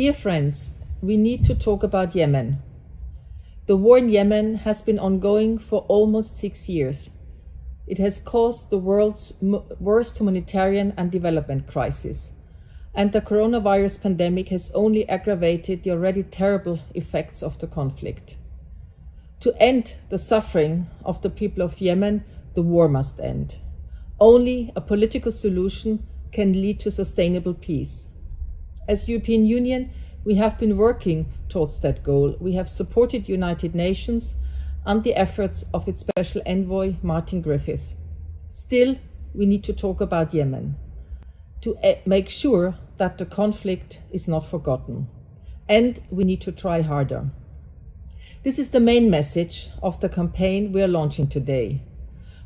Dear friends, we need to talk about Yemen. The war in Yemen has been ongoing for almost 6 years. It has caused the world's worst humanitarian and development crisis, and the coronavirus pandemic has only aggravated the already terrible effects of the conflict. To end the suffering of the people of Yemen, the war must end. Only a political solution can lead to sustainable peace. As European Union, we have been working towards that goal. We have supported the United Nations and the efforts of its Special Envoy, Martin Griffiths. Still, we need to talk about Yemen to make sure that the conflict is not forgotten. And we need to try harder. This is the main message of the campaign we are launching today.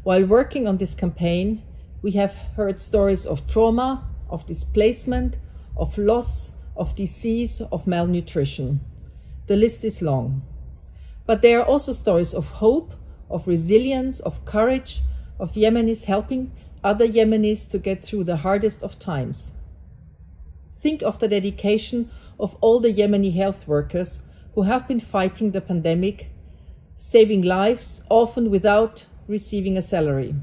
While working on this campaign, we have heard stories of trauma, of displacement, of loss, of disease, of malnutrition. The list is long. But there are also stories of hope, of resilience, of courage, of Yemenis helping other Yemenis to get through the hardest of times. Think of the dedication of all the Yemeni health workers who have been fighting the pandemic, saving lives, often without receiving a salary.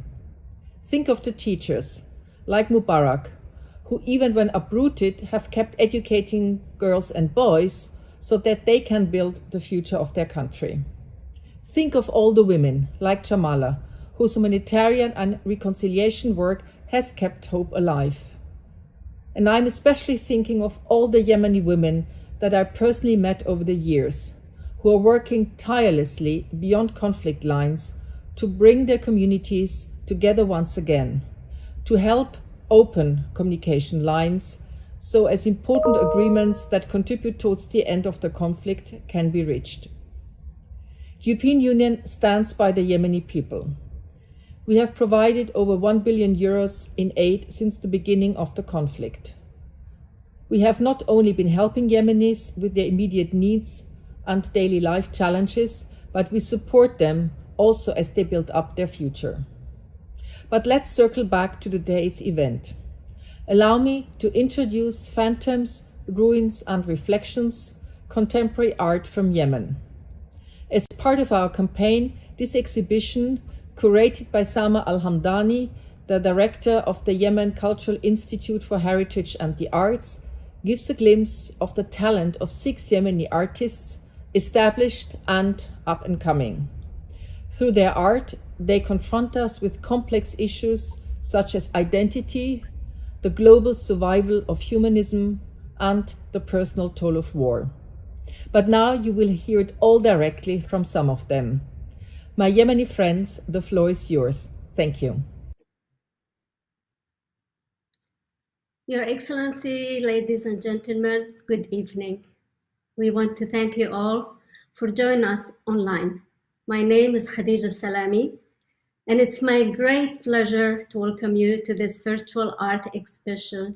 Think of the teachers, like Mubarak, who even when uprooted have kept educating girls and boys so that they can build the future of their country. Think of all the women, like Jamala, whose humanitarian and reconciliation work has kept hope alive. And I'm especially thinking of all the Yemeni women that I personally met over the years, who are working tirelessly beyond conflict lines to bring their communities together once again, to help open communication lines so as important agreements that contribute towards the end of the conflict can be reached. The European Union stands by the Yemeni people. We have provided over 1 billion euros in aid since the beginning of the conflict. We have not only been helping Yemenis with their immediate needs and daily life challenges, but we support them also as they build up their future. But let's circle back to today's event. Allow me to introduce Phantoms, Ruins and Reflections, contemporary art from Yemen. As part of our campaign, this exhibition, curated by Sama al-Hamdani, the director of the Yemen Cultural Institute for Heritage and the Arts, gives a glimpse of the talent of 6 Yemeni artists, established and up and coming. Through their art, they confront us with complex issues such as identity, the global survival of humanism, and the personal toll of war. But now you will hear it all directly from some of them. My Yemeni friends, the floor is yours. Thank you. Your Excellency, ladies and gentlemen, good evening. We want to thank you all for joining us online. My name is Khadija al-Salami, and it's my great pleasure to welcome you to this virtual art exhibition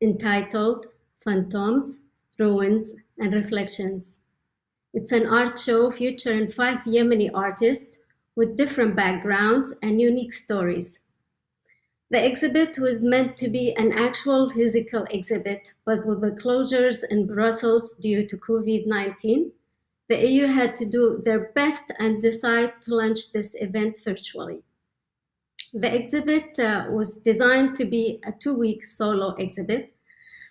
entitled Phantoms, Ruins and Reflections. It's an art show featuring 5 Yemeni artists with different backgrounds and unique stories. The exhibit was meant to be an actual physical exhibit, but with the closures in Brussels due to COVID-19, the EU had to do their best and decide to launch this event virtually. The exhibit was designed to be a 2-week solo exhibit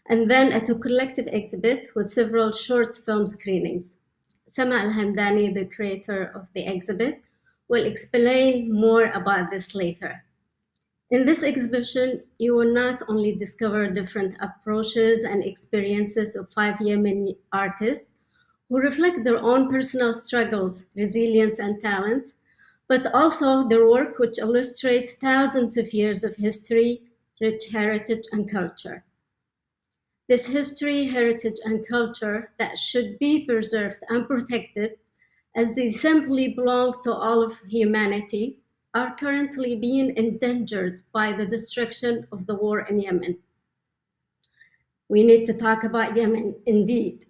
and then a 2 collective exhibit with several short film screenings. Sama al-Hamdani, the curator of the exhibit, will explain more about this later. In this exhibition, you will not only discover different approaches and experiences of 5 Yemeni artists who reflect their own personal struggles, resilience, and talents, but also their work which illustrates thousands of years of history, rich heritage, and culture. This history, heritage, and culture that should be preserved and protected, as they simply belong to all of humanity, are currently being endangered by the destruction of the war in Yemen. We need to talk about Yemen, indeed.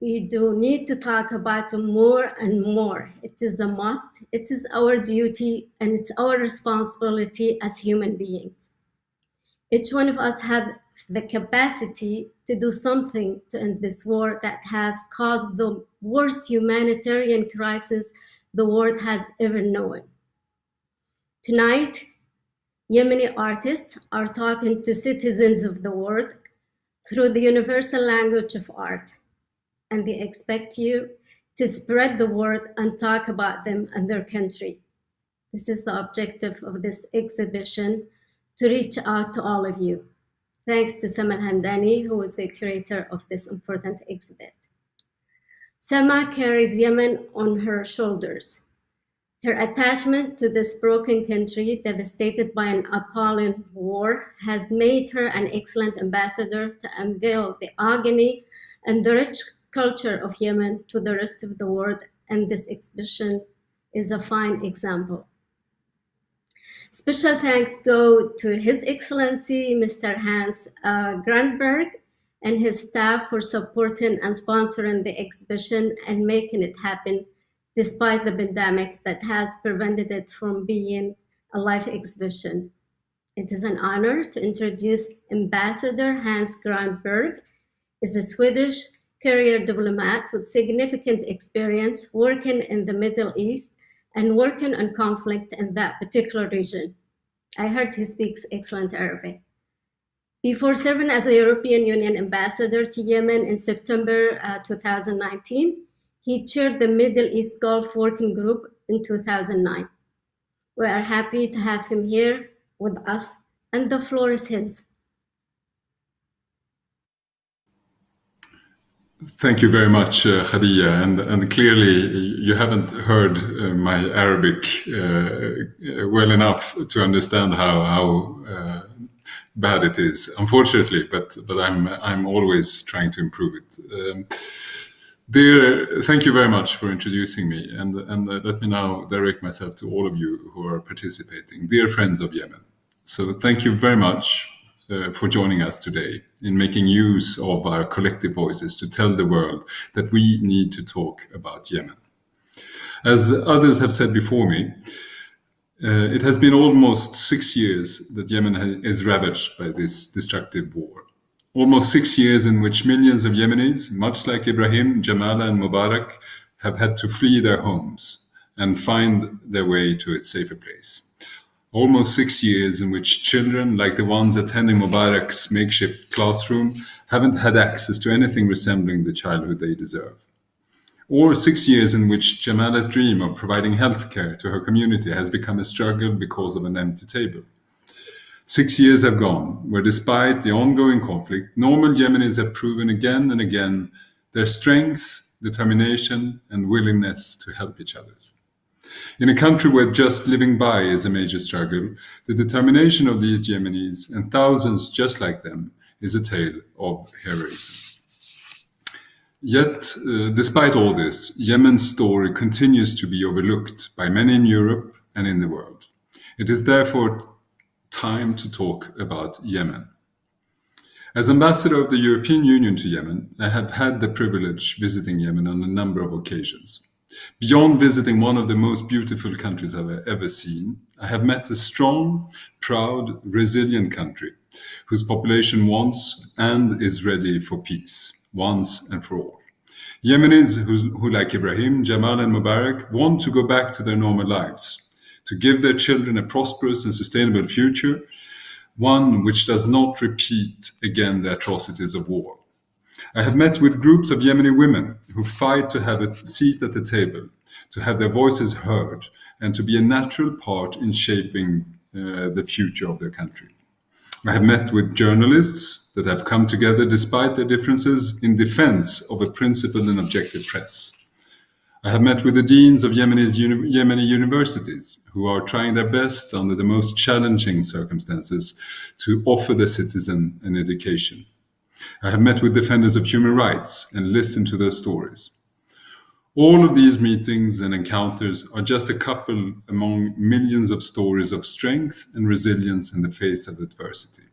We do need to talk about it more and more. It is a must, it is our duty, and it's our responsibility as human beings. Each one of us the capacity to do something to end this war that has caused the worst humanitarian crisis the world has ever known. Tonight, Yemeni artists are talking to citizens of the world through the universal language of art, and they expect you to spread the word and talk about them and their country. This is the objective of this exhibition, to reach out to all of you. Thanks to Sama Hamdani, who is the curator of this important exhibit. Sama carries Yemen on her shoulders. Her attachment to this broken country devastated by an appalling war has made her an excellent ambassador to unveil the agony and the rich culture of Yemen to the rest of the world, and this exhibition is a fine example. Special thanks go to His Excellency Mr. Hans Grundberg and his staff for supporting and sponsoring the exhibition and making it happen despite the pandemic that has prevented it from being a live exhibition. It is an honor to introduce Ambassador Hans Grundberg. Is a Swedish career diplomat with significant experience working in the Middle East and working on conflict in that particular region. I heard he speaks excellent Arabic. Before serving as the European Union ambassador to Yemen in September 2019, he chaired the Middle East Gulf Working Group in 2009. We are happy to have him here with us, and the floor is his. Thank you very much, Khadija. And clearly, you haven't heard my Arabic well enough to understand how bad it is, unfortunately. But I'm always trying to improve it. Dear, thank you very much for introducing me, and let me now direct myself to all of you who are participating, dear friends of Yemen. So thank you very much for joining us today in making use of our collective voices to tell the world that we need to talk about Yemen. As others have said before me, it has been almost 6 years that Yemen is ravaged by this destructive war. Almost 6 years in which millions of Yemenis, much like Ibrahim, Jamala, and Mubarak, have had to flee their homes and find their way to a safer place. Almost 6 years in which children, like the ones attending Mubarak's makeshift classroom, haven't had access to anything resembling the childhood they deserve. Or 6 years in which Jamala's dream of providing healthcare to her community has become a struggle because of an empty table. 6 years have gone, where despite the ongoing conflict, normal Yemenis have proven again and again their strength, determination, and willingness to help each other. In a country where just living by is a major struggle, the determination of these Yemenis and thousands just like them is a tale of heroism. Yet, despite all this, Yemen's story continues to be overlooked by many in Europe and in the world. It is therefore time to talk about Yemen. As ambassador of the European Union to Yemen, I have had the privilege visiting Yemen on a number of occasions. Beyond visiting one of the most beautiful countries I've ever seen, I have met a strong, proud, resilient country whose population wants and is ready for peace, once and for all. Yemenis who like Ibrahim, Jamal, and Mubarak, want to go back to their normal lives, to give their children a prosperous and sustainable future, one which does not repeat again the atrocities of war. I have met with groups of Yemeni women who fight to have a seat at the table, to have their voices heard, and to be a natural part in shaping the future of their country. I have met with journalists that have come together despite their differences in defense of a principled and objective press. I have met with the deans of Yemeni universities who are trying their best under the most challenging circumstances to offer their citizens an education. I have met with defenders of human rights and listened to their stories. All of these meetings and encounters are just a couple among millions of stories of strength and resilience in the face of adversity.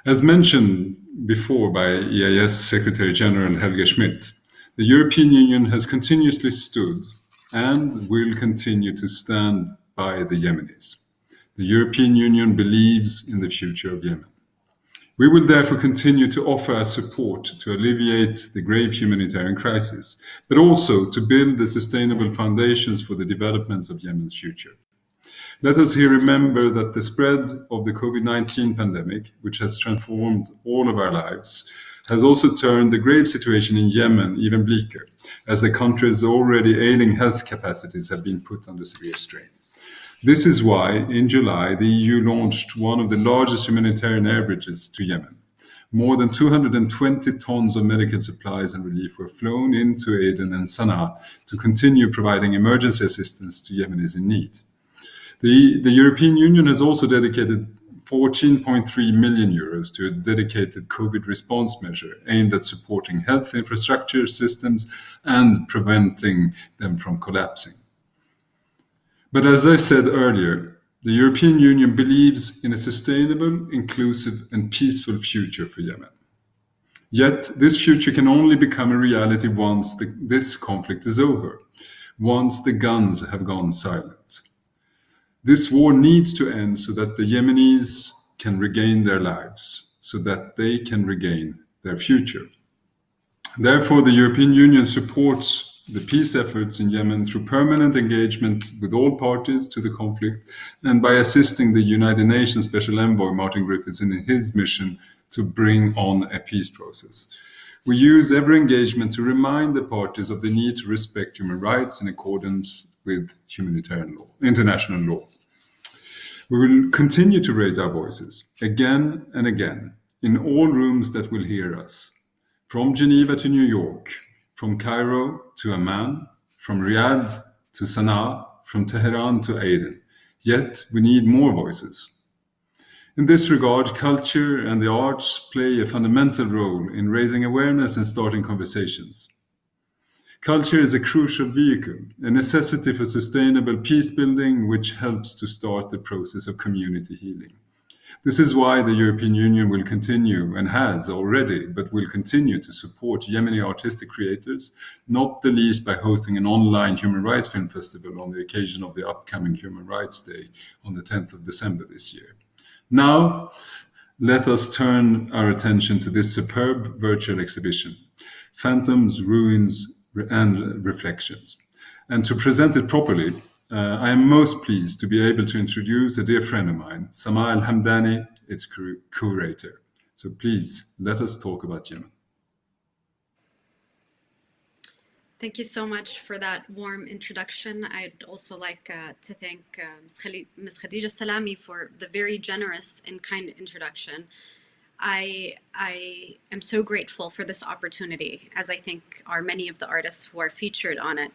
As mentioned before by EIS Secretary General Helge Schmidt, the European Union has continuously stood and will continue to stand by the Yemenis. The European Union believes in the future of Yemen. We will therefore continue to offer our support to alleviate the grave humanitarian crisis, but also to build the sustainable foundations for the developments of Yemen's future. Let us here remember that the spread of the COVID-19 pandemic, which has transformed all of our lives, has also turned the grave situation in Yemen even bleaker, as the country's already ailing health capacities have been put under severe strain. This is why, in July, the EU launched one of the largest humanitarian air bridges to Yemen. More than 220 tons of medical supplies and relief were flown into Aden and Sana'a to continue providing emergency assistance to Yemenis in need. The European Union has also dedicated 14.3 million euros to a dedicated COVID response measure aimed at supporting health infrastructure systems and preventing them from collapsing. But as I said earlier, the European Union believes in a sustainable, inclusive, and peaceful future for Yemen. Yet, this future can only become a reality once this conflict is over, once the guns have gone silent. This war needs to end so that the Yemenis can regain their lives, so that they can regain their future. Therefore, the European Union supports the peace efforts in Yemen through permanent engagement with all parties to the conflict and by assisting the United Nations Special Envoy Martin Griffiths in his mission to bring on a peace process. We use every engagement to remind the parties of the need to respect human rights in accordance with humanitarian law, international law. We will continue to raise our voices again and again in all rooms that will hear us, from Geneva to New York, from Cairo to Amman, from Riyadh to Sana'a, from Tehran to Aden. Yet we need more voices. In this regard, culture and the arts play a fundamental role in raising awareness and starting conversations. Culture is a crucial vehicle, a necessity for sustainable peace building, which helps to start the process of community healing. This is why the European Union will continue, and has already, but will continue to support Yemeni artistic creators, not the least by hosting an online human rights film festival on the occasion of the upcoming Human Rights Day on the 10th of December this year. Now, let us turn our attention to this superb virtual exhibition, Phantoms, Ruins, and Reflections. And to present it properly, I am most pleased to be able to introduce a dear friend of mine, Samah Hamdani, its curator. So please, let us talk about Yemen. Thank you so much for that warm introduction. I'd also like to thank Ms. Khadija al-Salami for the very generous and kind introduction. I am so grateful for this opportunity, as I think are many of the artists who are featured on it.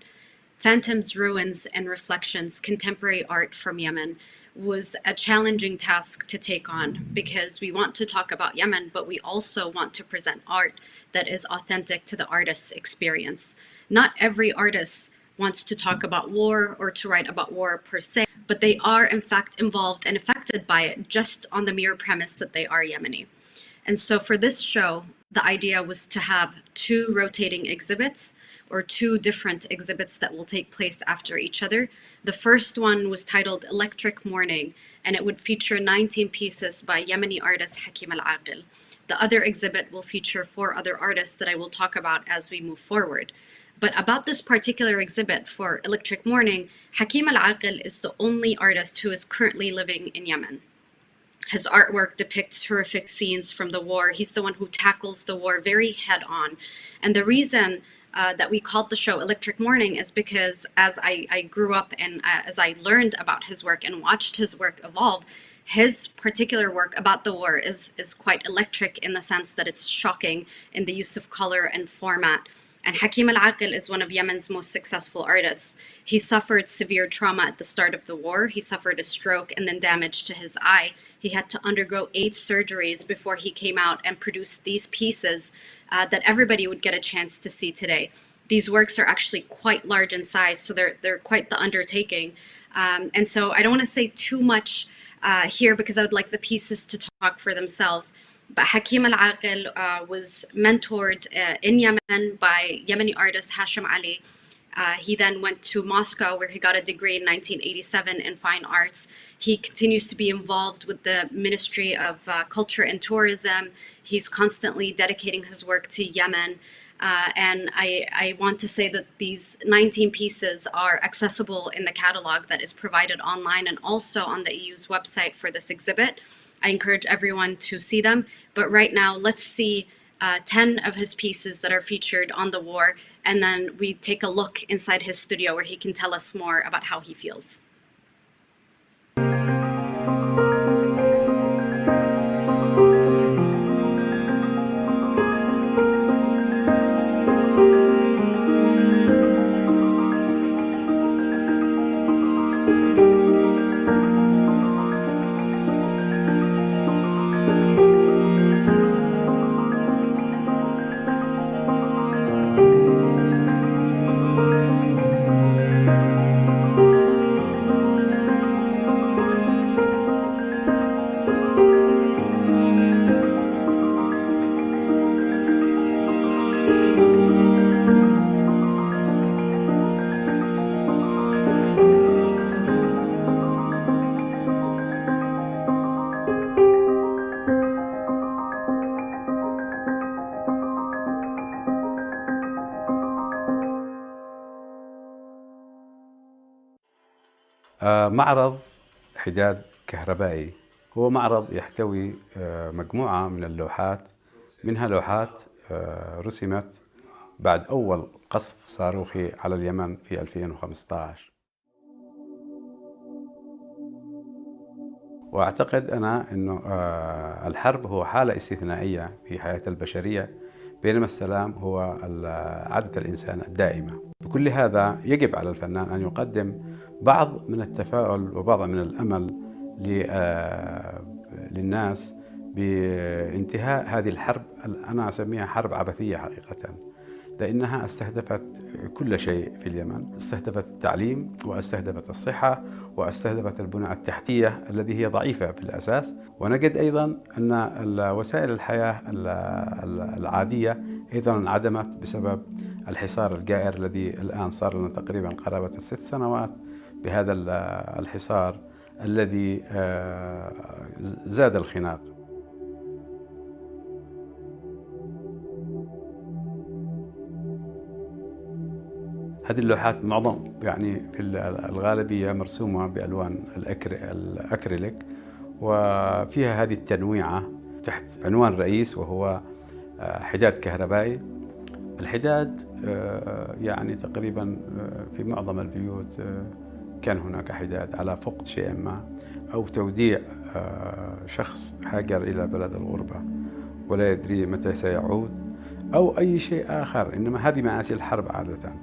Phantoms, Ruins, and Reflections, Contemporary Art from Yemen was a challenging task to take on because we want to talk about Yemen, but we also want to present art that is authentic to the artist's experience. Not every artist wants to talk about war or to write about war per se, but they are in fact involved and affected by it just on the mere premise that they are Yemeni. And so for this show, the idea was to have two rotating exhibits, or two different exhibits that will take place after each other. The first one was titled Electric Morning, and it would feature 19 pieces by Yemeni artist Hakim al-Aqil. The other exhibit will feature 4 other artists that I will talk about as we move forward. But about this particular exhibit for Electric Morning, Hakim al-Aqil is the only artist who is currently living in Yemen. His artwork depicts horrific scenes from the war. He's the one who tackles the war very head on. And the reason that we called the show Electric Morning is because as I grew up and as I learned about his work and watched his work evolve, his particular work about the war is quite electric in the sense that it's shocking in the use of color and format. And Hakim al-Aqil is one of Yemen's most successful artists. He suffered severe trauma at the start of the war. He suffered a stroke and then damage to his eye. He had to undergo 8 surgeries before he came out and produced these pieces that everybody would get a chance to see today. These works are actually quite large in size, so they're quite the undertaking. And so I don't want to say too much here because I would like the pieces to talk for themselves. But Hakim al-Aqil was mentored in Yemen by Yemeni artist Hashim Ali. He then went to Moscow, where he got a degree in 1987 in fine arts. He continues to be involved with the Ministry of Culture and Tourism. He's constantly dedicating his work to Yemen. And I want to say that these 19 pieces are accessible in the catalog that is provided online and also on the EU's website for this exhibit. I encourage everyone to see them. But right now, let's see 10 of his pieces that are featured on the war, and then we take a look inside his studio where he can tell us more about how he feels. معرض حداد كهربائي هو معرض يحتوي مجموعة من اللوحات، منها لوحات رسمت بعد أول قصف صاروخي على اليمن في 2015. وأعتقد أنا أنه الحرب هو حالة استثنائية في حياة البشرية، بينما السلام هو عادة الإنسان الدائمة. بكل هذا يجب على الفنان أن يقدم بعض من التفاؤل وبعض من الأمل للناس بانتهاء هذه الحرب. أنا أسميها حرب عبثية حقيقة، لأنها استهدفت كل شيء في اليمن، استهدفت التعليم واستهدفت الصحة واستهدفت البنى التحتية التي هي ضعيفة في الأساس. ونجد أيضا أن وسائل الحياة العادية أيضا انعدمت بسبب الحصار الجائر الذي الآن صار لنا تقريبا قرابة 6 سنوات بهذا الحصار الذي زاد الخناق. هذه اللوحات معظم في الغالبية مرسومة بألوان الأكريليك، وفيها هذه التنويعة تحت عنوان رئيس وهو حداد كهربائي. الحداد تقريبا في معظم البيوت كان هناك حداد على فقد شيء ما، أو توديع شخص هاجر إلى بلد الغربة ولا يدري متى سيعود، أو أي شيء آخر. إنما هذه مآسي الحرب عادة.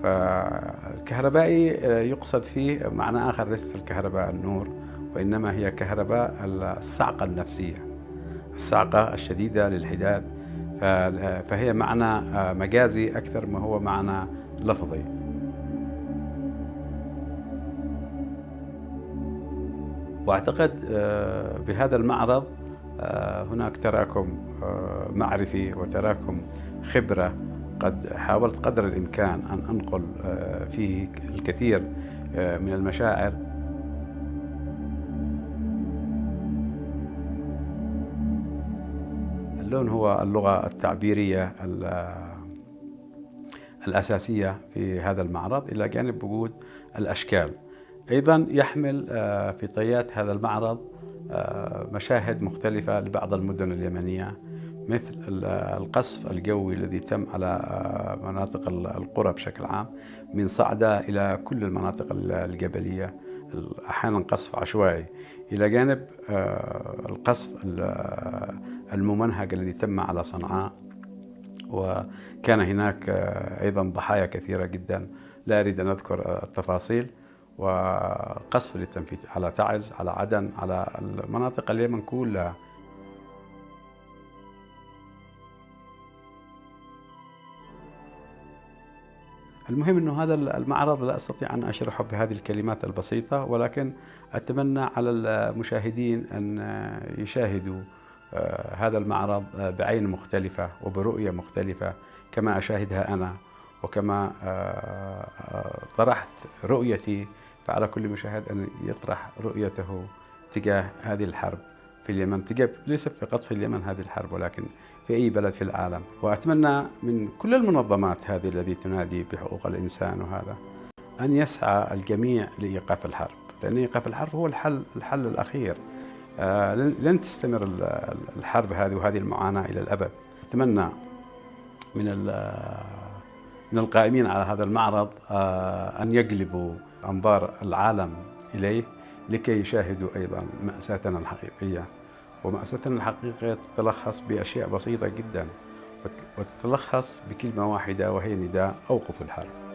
فالكهربائي يقصد فيه معنى آخر، ليست الكهرباء النور، وإنما هي كهرباء الصعقة النفسية، الصعقة الشديدة للحداد. فهي معنى مجازي أكثر ما هو معنى لفظي. وأعتقد بهذا المعرض هناك تراكم معرفي وتراكم خبرة. قد حاولت قدر الإمكان أن أنقل فيه الكثير من المشاعر. اللون هو اللغة التعبيرية الأساسية في هذا المعرض، إلى جانب وجود الأشكال. أيضا يحمل في طيات هذا المعرض مشاهد مختلفة لبعض المدن اليمنية، مثل القصف الجوي الذي تم على مناطق القرى بشكل عام، من صعدة إلى كل المناطق الجبلية، أحيانا قصف عشوائي، إلى جانب القصف الممنهج الذي تم على صنعاء. وكان هناك أيضا ضحايا كثيرة جدا، لا أريد أن أذكر التفاصيل. وقصف للتنفيذ على تعز، على عدن، على المناطق اليمن كلها. المهم أنه هذا المعرض لا أستطيع أن أشرحه بهذه الكلمات البسيطة، ولكن أتمنى على المشاهدين أن يشاهدوا هذا المعرض بعين مختلفة وبرؤية مختلفة كما أشاهدها أنا، وكما طرحت رؤيتي، فعلى كل مشاهد أن يطرح رؤيته تجاه هذه الحرب في اليمن، تجاه ليس فقط في اليمن هذه الحرب، ولكن في أي بلد في العالم. وأتمنى من كل المنظمات هذه التي تنادي بحقوق الإنسان وهذا أن يسعى الجميع لإيقاف الحرب، لأن إيقاف الحرب هو الحل الأخير. لن تستمر الحرب هذه وهذه المعاناة إلى الأبد. أتمنى من القائمين على هذا المعرض أن يقلبوا أنظار العالم إليه لكي يشاهدوا أيضا مأساتنا الحقيقية. ومأساتنا الحقيقية تتلخص بأشياء بسيطة جدا، وتتلخص بكلمة واحدة، وهي نداء أوقفوا الحرب.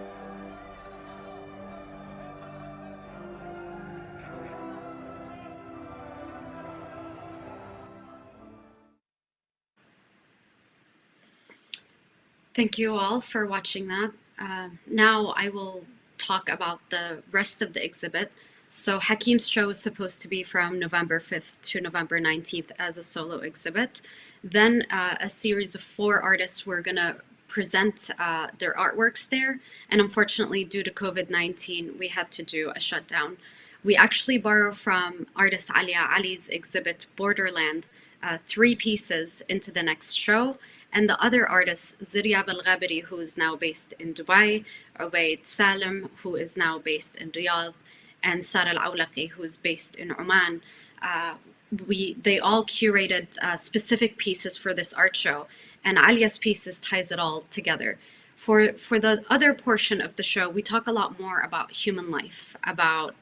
Thank you all for watching that. Now I will talk about the rest of the exhibit. So Hakim's show is supposed to be from November 5th to November 19th as a solo exhibit. Then a series of 4 artists were going to present their artworks there. And unfortunately, due to COVID-19, we had to do a shutdown. We actually borrow from artist Alia Ali's exhibit Borderland 3 pieces into the next show. And the other artists, Ziryab al-Ghabiri, who is now based in Dubai, Ubaid Salim, who is now based in Riyadh, and Sara al-Awlaqi, who is based in Oman, they all curated specific pieces for this art show, and Alia's pieces ties it all together. For the other portion of the show, we talk a lot more about human life, about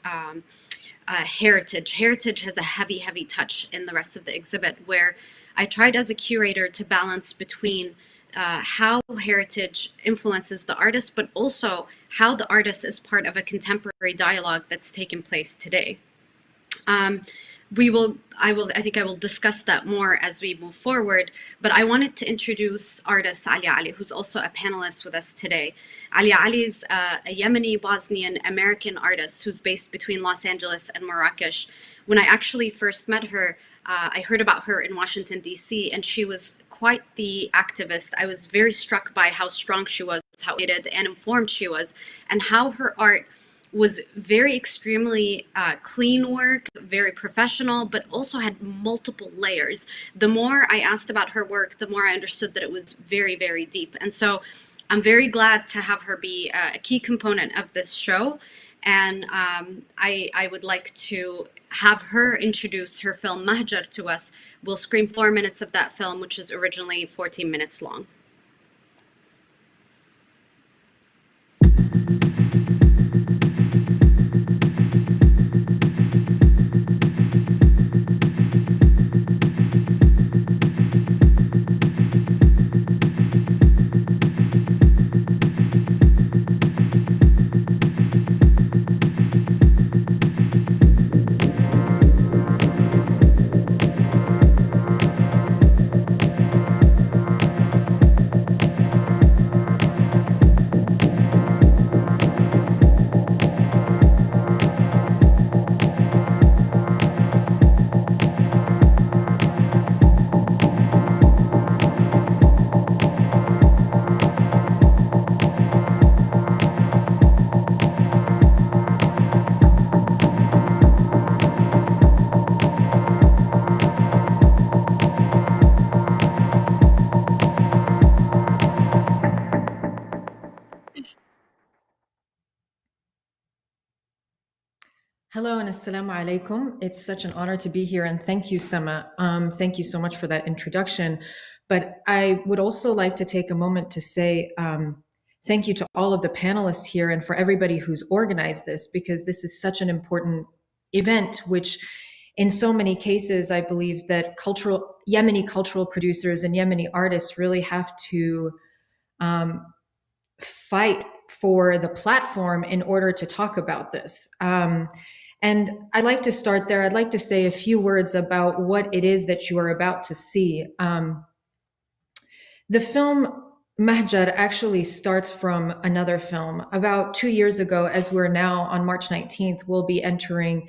heritage. Heritage has a heavy touch in the rest of the exhibit, where I tried as a curator to balance between how heritage influences the artist, but also how the artist is part of a contemporary dialogue that's taken place today. I think I will discuss that more as we move forward, but I wanted to introduce artist Alia Ali, who's also a panelist with us today. Alia Ali is a Yemeni-Bosnian-American artist who's based between Los Angeles and Marrakesh. When I actually first met her, I heard about her in Washington, D.C., and she was quite the activist. I was very struck by how strong she was, how educated and informed she was, and how her art was very extremely clean work, very professional, but also had multiple layers. The more I asked about her work, the more I understood that it was very deep. And so I'm very glad to have her be a key component of this show. And I would like to have her introduce her film Mahjar to us. We'll screen 4 minutes of that film, which is originally 14 minutes long. Hello and assalamu alaikum. It's such an honor to be here, and thank you, Sama. Thank you so much for that introduction. But I would also like to take a moment to say thank you to all of the panelists here and for everybody who's organized this, because this is such an important event, which in so many cases, I believe that Yemeni cultural producers and Yemeni artists really have to fight for the platform in order to talk about this. And I'd like to start there. I'd like to say a few words about what it is that you are about to see. The film Mahjar actually starts from another film. About 2 years ago, as we're now on March 19th, we'll be entering,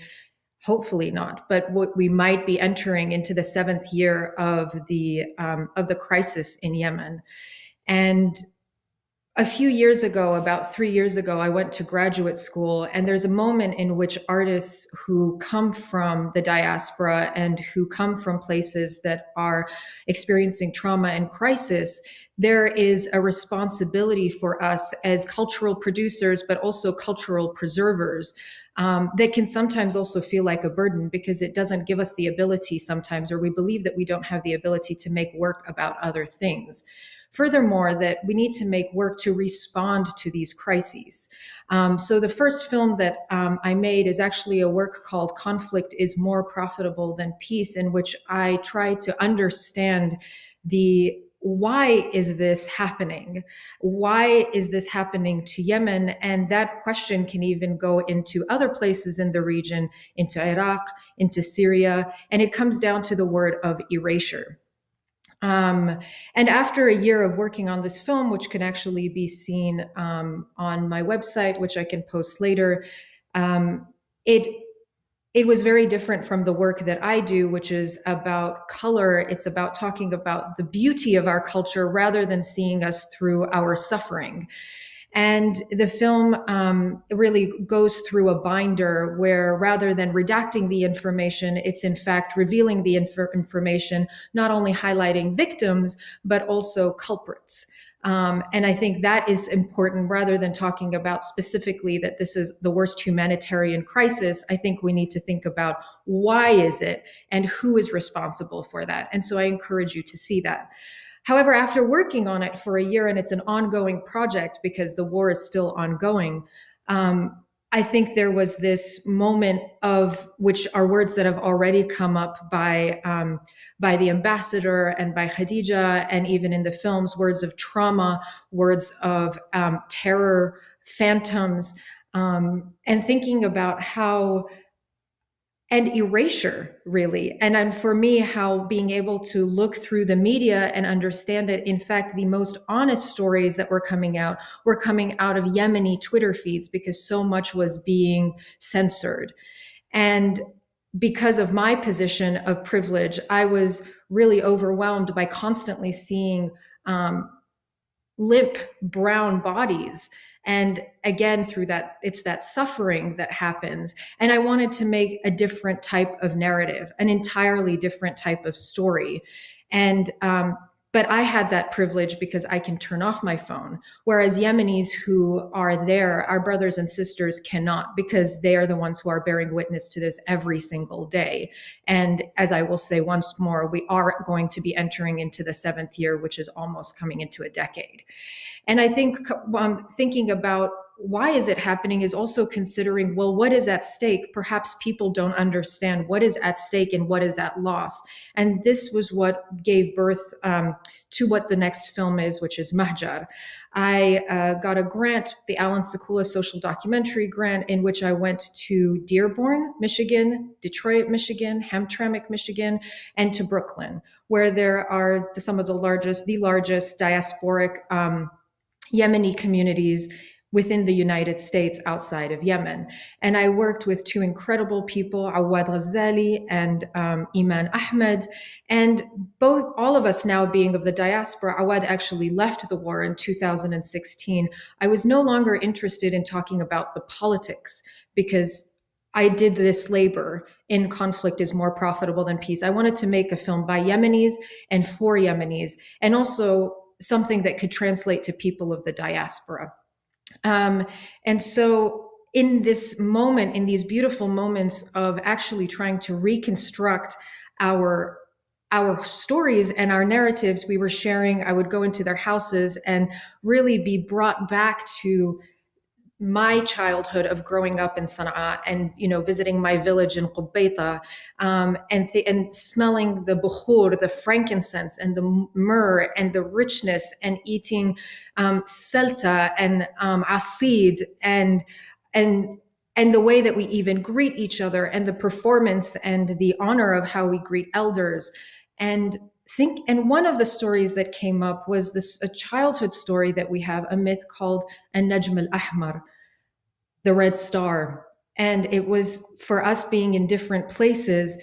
hopefully not, but what we might be entering into the 7th year of the crisis in Yemen. And a few years ago, about 3 years ago, I went to graduate school, and there's a moment in which artists who come from the diaspora and who come from places that are experiencing trauma and crisis, there is a responsibility for us as cultural producers, but also cultural preservers. That can sometimes also feel like a burden because it doesn't give us the ability sometimes, or we believe that we don't have the ability to make work about other things. Furthermore, that we need to make work to respond to these crises. So the first film that I made is actually a work called Conflict is More Profitable Than Peace, in which I try to understand why is this happening? Why is this happening to Yemen? And that question can even go into other places in the region, into Iraq, into Syria, and it comes down to the word of erasure. And after a year of working on this film, which can actually be seen on my website, which I can post later, it was very different from the work that I do, which is about color. It's about talking about the beauty of our culture rather than seeing us through our suffering. And the film really goes through a binder where rather than redacting the information, it's in fact revealing the information, not only highlighting victims, but also culprits. And I think that is important rather than talking about specifically that this is the worst humanitarian crisis. I think we need to think about why is it and who is responsible for that. And so I encourage you to see that. However, after working on it for a year, and it's an ongoing project because the war is still ongoing, I think there was this moment of which are words that have already come up by the ambassador and by Khadija, and even in the films, words of trauma, words of terror, phantoms, and thinking about how and erasure, really. And for me, how being able to look through the media and understand it, in fact, the most honest stories that were coming out of Yemeni Twitter feeds because so much was being censored. And because of my position of privilege, I was really overwhelmed by constantly seeing limp brown bodies. And again, through that, it's that suffering that happens. And I wanted to make a different type of narrative, an entirely different type of story. And but I had that privilege because I can turn off my phone, whereas Yemenis who are there, our brothers and sisters, cannot, because they are the ones who are bearing witness to this every single day. And as I will say once more, we are going to be entering into the 7th year, which is almost coming into a decade. And I think thinking about why is it happening is also considering, well, what is at stake? Perhaps people don't understand what is at stake and what is at loss. And this was what gave birth to what the next film is, which is Mahjar. I got a grant, the Alan Sekula Social Documentary Grant, in which I went to Dearborn, Michigan, Detroit, Michigan, Hamtramck, Michigan, and to Brooklyn, where there are some of the largest diasporic Yemeni communities within the United States outside of Yemen. And I worked with two incredible people, Awad Ghazali and Iman Ahmed. And all of us now being of the diaspora, Awad actually left the war in 2016. I was no longer interested in talking about the politics because I did this labor in Conflict is More Profitable Than Peace. I wanted to make a film by Yemenis and for Yemenis, and also something that could translate to people of the diaspora. And so in this moment, in these beautiful moments of actually trying to reconstruct our stories and our narratives, we were sharing, I would go into their houses and really be brought back to my childhood of growing up in Sana'a and, visiting my village in Qubayta, and smelling the bukhur, the frankincense and the myrrh and the richness, and eating selta and asid and the way that we even greet each other, and the performance and the honor of how we greet elders. And one of the stories that came up was a childhood story that we have, a myth called An-Najm al-Ahmar, the red star. And it was for us being in different places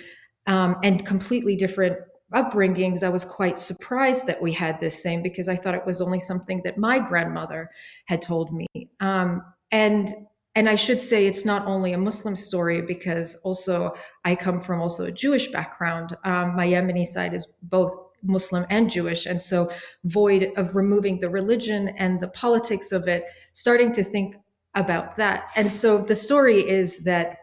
and completely different upbringings, I was quite surprised that we had this saying, because I thought it was only something that my grandmother had told me. And I should say it's not only a Muslim story, because also I come from also a Jewish background. My Yemeni side is both Muslim and Jewish, and so void of removing the religion and the politics of it, starting to think about that. And so the story is that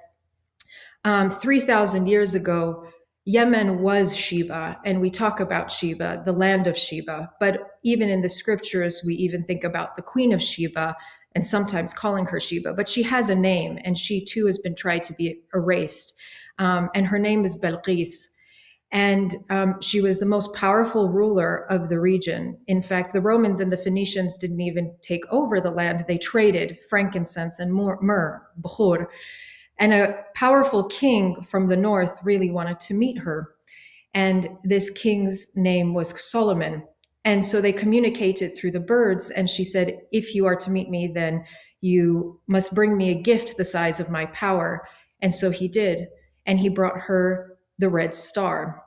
3,000 years ago, Yemen was Sheba, and we talk about Sheba, the land of Sheba. But even in the scriptures, we even think about the queen of Sheba and sometimes calling her Sheba. But she has a name, and she too has been tried to be erased. And her name is Belqis. And she was the most powerful ruler of the region. In fact, the Romans and the Phoenicians didn't even take over the land. They traded frankincense and myrrh, bukhur. And a powerful king from the north really wanted to meet her. And this king's name was Solomon. And so they communicated through the birds. And she said, if you are to meet me, then you must bring me a gift the size of my power. And so he did. And he brought her the red star.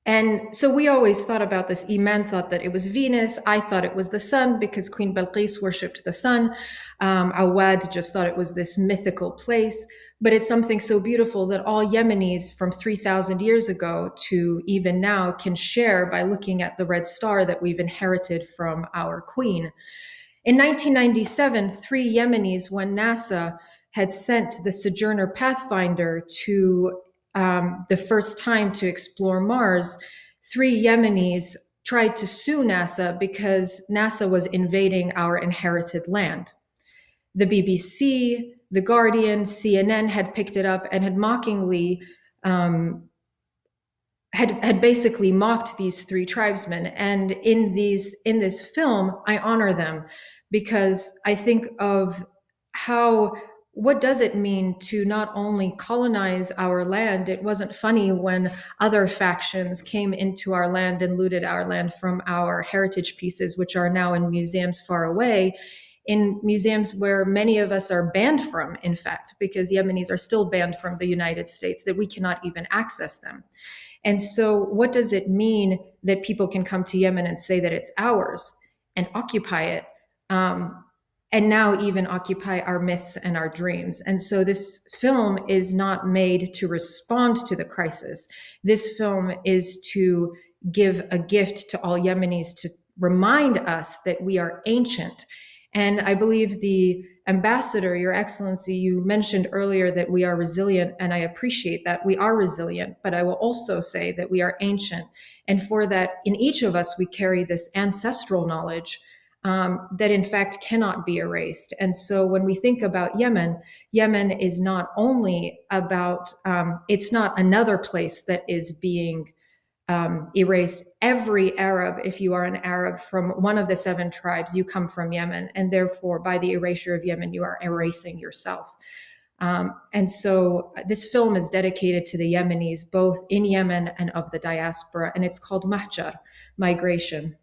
And so we always thought about this. Iman thought that it was Venus. I thought it was the sun, because Queen Belqis worshipped the sun. Awad just thought it was this mythical place. But it's something so beautiful that all Yemenis from 3,000 years ago to even now can share by looking at the red star that we've inherited from our queen. In 1997, 3 Yemenis, when NASA had sent the Sojourner Pathfinder to the first time to explore Mars, 3 Yemenis tried to sue NASA because NASA was invading our inherited land. The BBC, The Guardian, CNN had picked it up and had mockingly, had basically mocked these 3 tribesmen. And in this film, I honor them, because I think of what does it mean to not only colonize our land? It wasn't funny when other factions came into our land and looted our land from our heritage pieces, which are now in museums far away, in museums where many of us are banned from, in fact, because Yemenis are still banned from the United States, that we cannot even access them. And so what does it mean that people can come to Yemen and say that it's ours and occupy it? And now even occupy our myths and our dreams. And so this film is not made to respond to the crisis. This film is to give a gift to all Yemenis, to remind us that we are ancient. And I believe the ambassador, Your Excellency, you mentioned earlier that we are resilient, and I appreciate that. We are resilient, but I will also say that we are ancient. And for that, in each of us, we carry this ancestral knowledge that in fact cannot be erased. And so when we think about Yemen, Yemen is not only about, it's not another place that is being erased. Every Arab, if you are an Arab from one of the 7 tribes, you come from Yemen. And therefore, by the erasure of Yemen, you are erasing yourself. And so this film is dedicated to the Yemenis, both in Yemen and of the diaspora. And it's called Mahjar, Migration.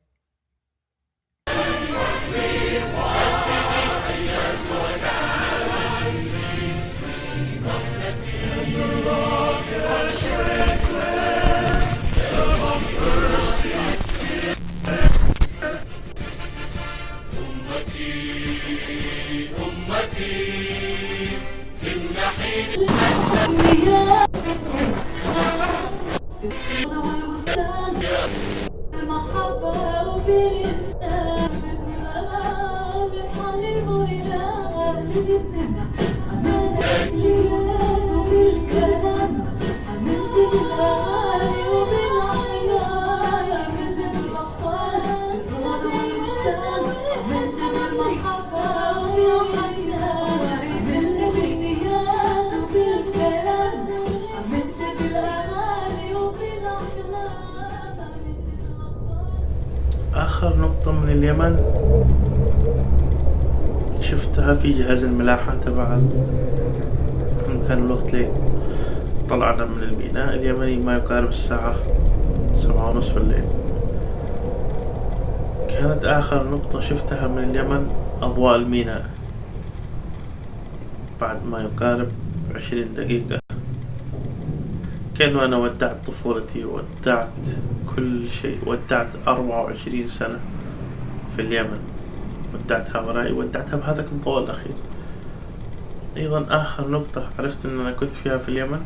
آخر نقطة من اليمن شفتها في جهاز الملاحة تبع كان الوقت لي طلعنا من الميناء اليمني ما يقارب الساعة 7:30 الليل. كانت آخر نقطة شفتها من اليمن أضواء الميناء بعد ما يقارب 20 دقيقة. كأنه أنا ودعت طفولتي، ودعت كل شيء، ودعت 24 سنة في اليمن، ودعت هؤلاء، ودعتها بهذا الضوء الأخير. أيضا آخر نقطة عرفت أن أنا كنت فيها في اليمن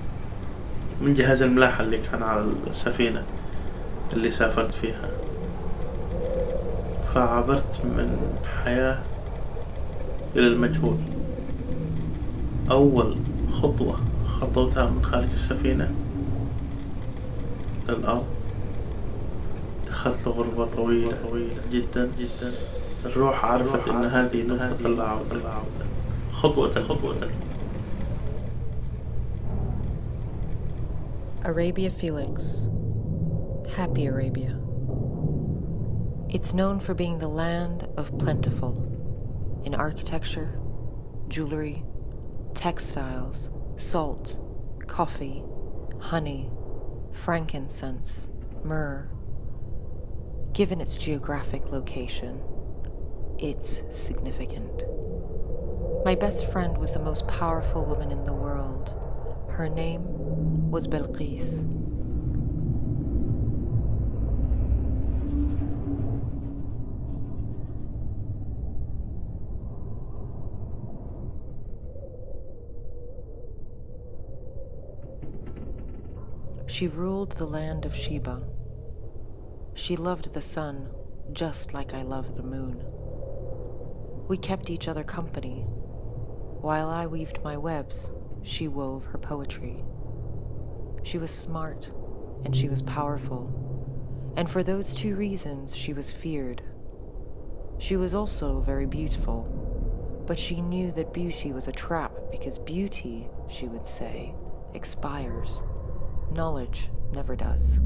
من جهاز الملاحة اللي كان على السفينة اللي سافرت فيها، فعبرت من حياة إلى المجهول. أول خطوة خطوتها من خارج السفينة للأرض، دخلت غربة طويلة جدا جدا. الروح عرفت أن هذه نقطة العودة، خطوة. Arabia Felix, happy Arabia. It's known for being the land of plentiful in architecture, jewelry, textiles, salt, coffee, honey, frankincense, myrrh. Given its geographic location, it's significant. My best friend was the most powerful woman in the world. Her name was Belqis. She ruled the land of Sheba. She loved the sun just like I love the moon. We kept each other company. While I weaved my webs, she wove her poetry. She was smart and she was powerful, and for those two reasons she was feared. She was also very beautiful, but she knew that beauty was a trap because beauty, she would say, expires. Knowledge never does.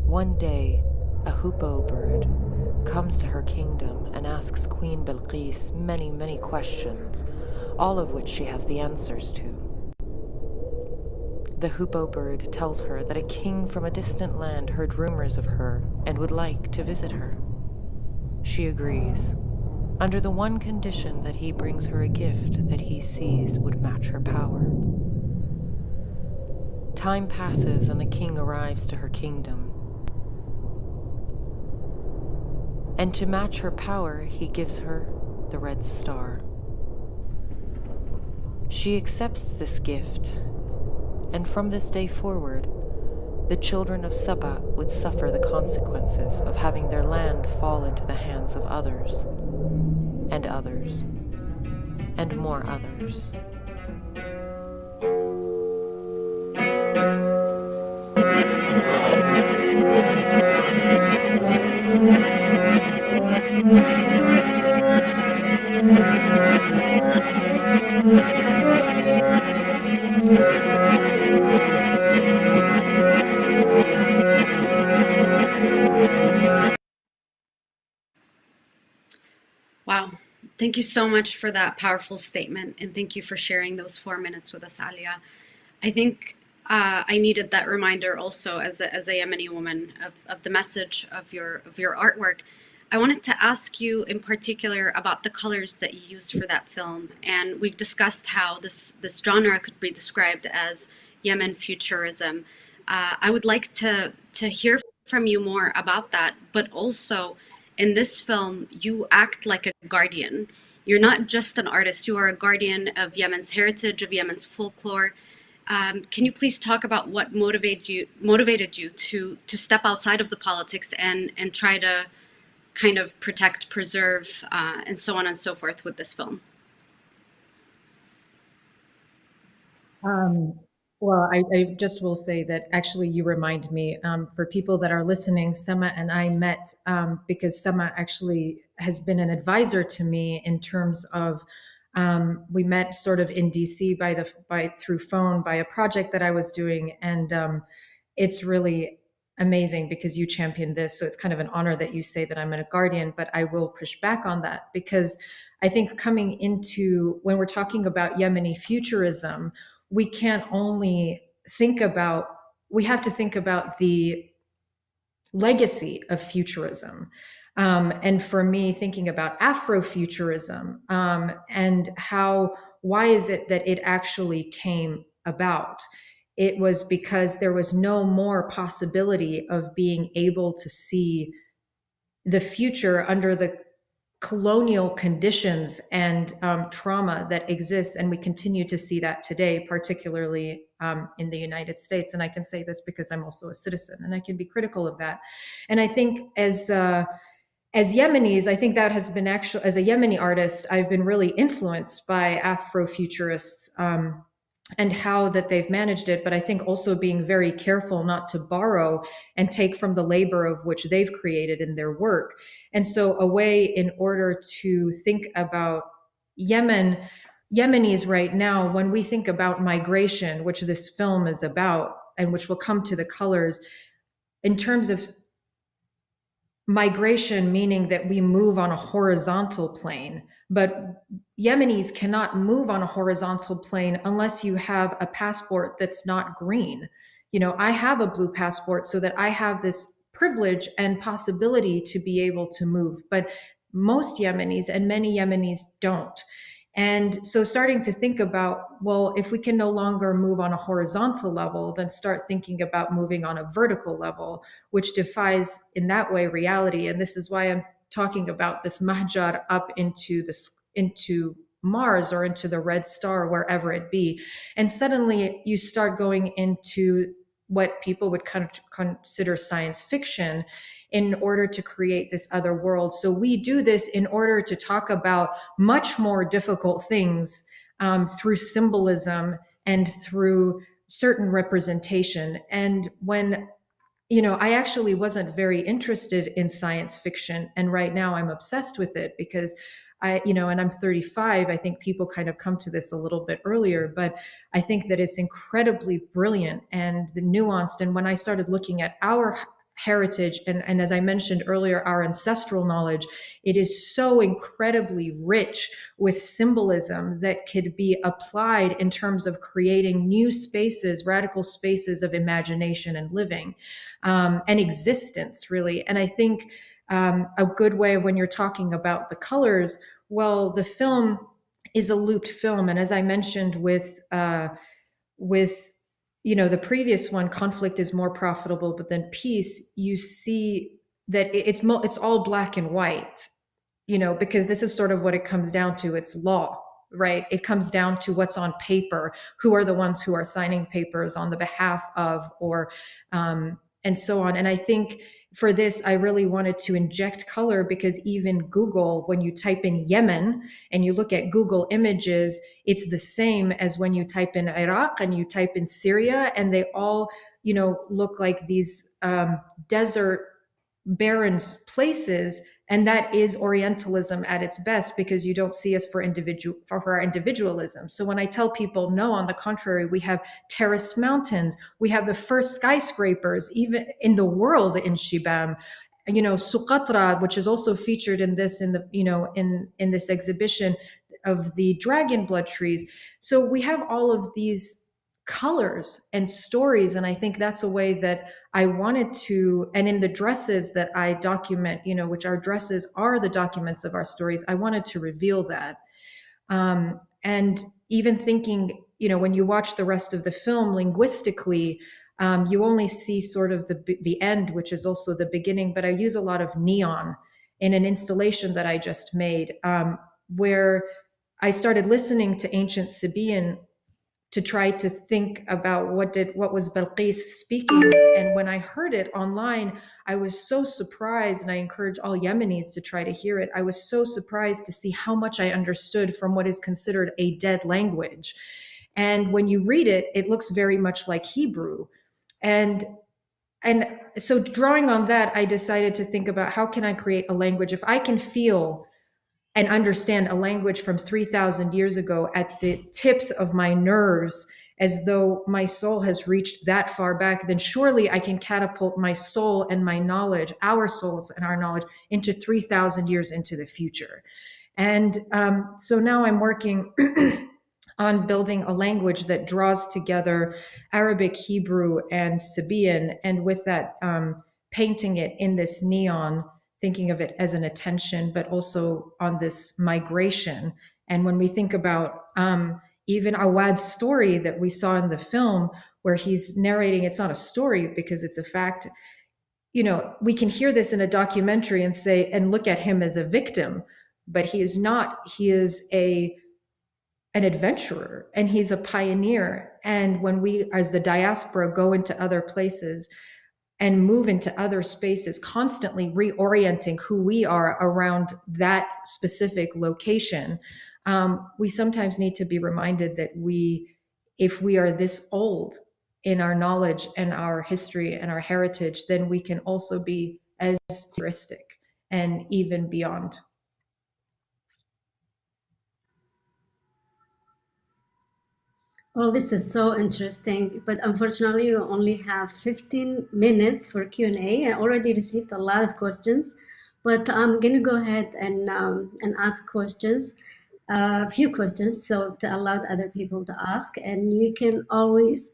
One day, a hoopoe bird comes to her kingdom and asks Queen Belqis many, many questions, all of which she has the answers to. The hoopoe bird tells her that a king from a distant land heard rumors of her and would like to visit her. She agrees, under the one condition that he brings her a gift that he sees would match her power. Time passes and the king arrives to her kingdom. And to match her power, he gives her the red star. She accepts this gift, and from this day forward, the children of Saba would suffer the consequences of having their land fall into the hands of others, and others, and more others. Wow. Thank you so much for that powerful statement, and thank you for sharing those 4 minutes with us, Alia. I think I needed that reminder also as a Yemeni woman of the message of your artwork. I wanted to ask you in particular about the colors that you used for that film, and we've discussed how this genre could be described as Yemen futurism. I would like to hear from you more about that, but also in this film, you act like a guardian. You're not just an artist, you are a guardian of Yemen's heritage, of Yemen's folklore. Can you please talk about what motivated you to step outside of the politics and try to kind of protect, preserve, and so on and so forth with this film? Well, I just will say that actually you remind me, for people that are listening, Sama and I met because Sama actually has been an advisor to me in terms of, we met sort of in DC through phone by a project that I was doing. And it's really amazing because you championed this. So it's kind of an honor that you say that I'm a guardian, but I will push back on that because I think coming into, when we're talking about Yemeni futurism, we can't only think about, we have to think about the legacy of futurism. And for me, thinking about Afrofuturism and why is it that it actually came about? it was because there was no more possibility of being able to see the future under the colonial conditions and trauma that exists. And we continue to see that today, particularly in the United States. And I can say this because I'm also a citizen, and I can be critical of that. And I think as Yemenis, I think that has been actually, as a Yemeni artist, I've been really influenced by Afrofuturists and how that they've managed it. But I think also being very careful not to borrow and take from the labor of which they've created in their work. And so a way in order to think about Yemenis right now, when we think about migration, which this film is about, and which will come to the colors, in terms of migration, meaning that we move on a horizontal plane, but Yemenis cannot move on a horizontal plane unless you have a passport that's not green. I have a blue passport so that I have this privilege and possibility to be able to move, but most Yemenis and many Yemenis don't. And so starting to think about, well, if we can no longer move on a horizontal level, then start thinking about moving on a vertical level, which defies in that way reality. And this is why I'm talking about this mahjar up into Mars or into the red star, wherever it be. And suddenly you start going into what people would kind of consider science fiction in order to create this other world. So we do this in order to talk about much more difficult things through symbolism and through certain representation. And when, I actually wasn't very interested in science fiction, and right now I'm obsessed with it because and I'm 35. I think people kind of come to this a little bit earlier, but I think that it's incredibly brilliant and nuanced. And when I started looking at our heritage, and as I mentioned earlier, our ancestral knowledge, it is so incredibly rich with symbolism that could be applied in terms of creating new spaces, radical spaces of imagination and living and existence, really. And I think a good way when you're talking about the colors, well, the film is a looped film. And as I mentioned with the previous one, conflict is more profitable, but then peace, you see that it's all black and white, because this is sort of what it comes down to. It's law, right? It comes down to what's on paper, who are the ones who are signing papers on the behalf of, or and so on. And I think for this, I really wanted to inject color because even Google, when you type in Yemen and you look at Google images, it's the same as when you type in Iraq and you type in Syria, and they all, look like these desert, barren places. And that is Orientalism at its best, because you don't see us for our individualism. So when I tell people, no, on the contrary, we have terraced mountains, we have the first skyscrapers even in the world in Shibam, Suqatra, which is also featured in this, in this exhibition of the dragon blood trees. So we have all of these colors and stories. And I think that's a way that I wanted to, and in the dresses that I document, which our dresses are the documents of our stories, I wanted to reveal that. And even thinking, when you watch the rest of the film linguistically, you only see sort of the end, which is also the beginning, but I use a lot of neon in an installation that I just made, where I started listening to ancient Sabaean to try to think about what was Balqis speaking. And when I heard it online, I was so surprised, and I encourage all Yemenis to try to hear it. I was so surprised to see how much I understood from what is considered a dead language. And when you read it, it looks very much like Hebrew. And so drawing on that, I decided to think about how can I create a language? If I can feel and understand a language from 3,000 years ago at the tips of my nerves, as though my soul has reached that far back, then surely I can catapult my soul and my knowledge, our souls and our knowledge, into 3,000 years into the future. And so now I'm working on building a language that draws together Arabic, Hebrew, and Sabaean, and with that, painting it in this neon, thinking of it as an attention, but also on this migration. And when we think about even Awad's story that we saw in the film, where he's narrating. It's not a story because it's a fact. We can hear this in a documentary and say, and look at him as a victim, but he is not. He is an adventurer, and he's a pioneer. And when we, as the diaspora, go into other places and move into other spaces, constantly reorienting who we are around that specific location, we sometimes need to be reminded that if we are this old in our knowledge and our history and our heritage, then we can also be as futuristic and even beyond. Well, this is so interesting, but unfortunately, you only have 15 minutes for Q&A. I already received a lot of questions, but I'm going to go ahead and ask questions, a few questions, so to allow other people to ask. And you can always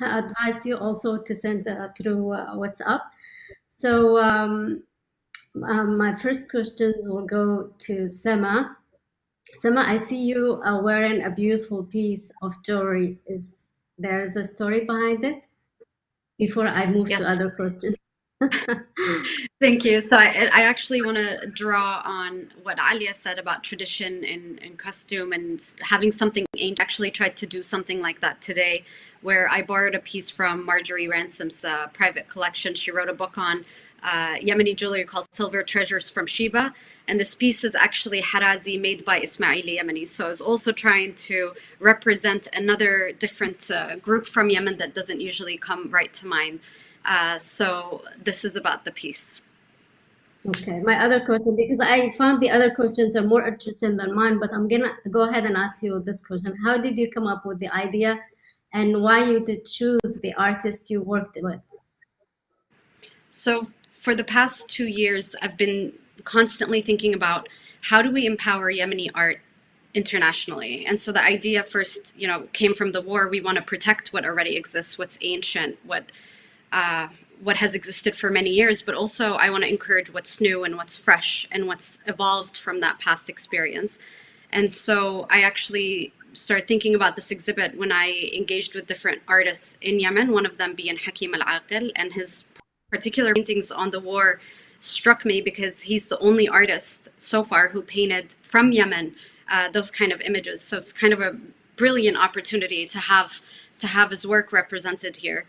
advise you also to send through WhatsApp. So my first question will go to Sema. Sama, I see you are wearing a beautiful piece of jewelry. Is there a story behind it? Before I move to other questions. Thank you. So I actually want to draw on what Alia said about tradition and costume and having something ancient. I actually tried to do something like that today, where I borrowed a piece from Marjorie Ransom's private collection. She wrote a book on Yemeni jewelry called Silver Treasures from Sheba. And this piece is actually Harazi made by Ismaili Yemenis. So I was also trying to represent another different group from Yemen that doesn't usually come right to mind. So this is about the piece. Okay, my other question, because I found the other questions are more interesting than mine, but I'm gonna go ahead and ask you this question. How did you come up with the idea and why you did choose the artists you worked with? So for the past 2 years, I've been constantly thinking about how do we empower Yemeni art internationally. And so the idea first, came from the war. We want to protect what already exists, what's ancient, what has existed for many years, but also I want to encourage what's new and what's fresh and what's evolved from that past experience. And so I actually started thinking about this exhibit when I engaged with different artists in Yemen, one of them being Hakim al-Aqil, and his particular paintings on the war struck me because he's the only artist so far who painted from Yemen those kind of images. So it's kind of a brilliant opportunity to have his work represented here.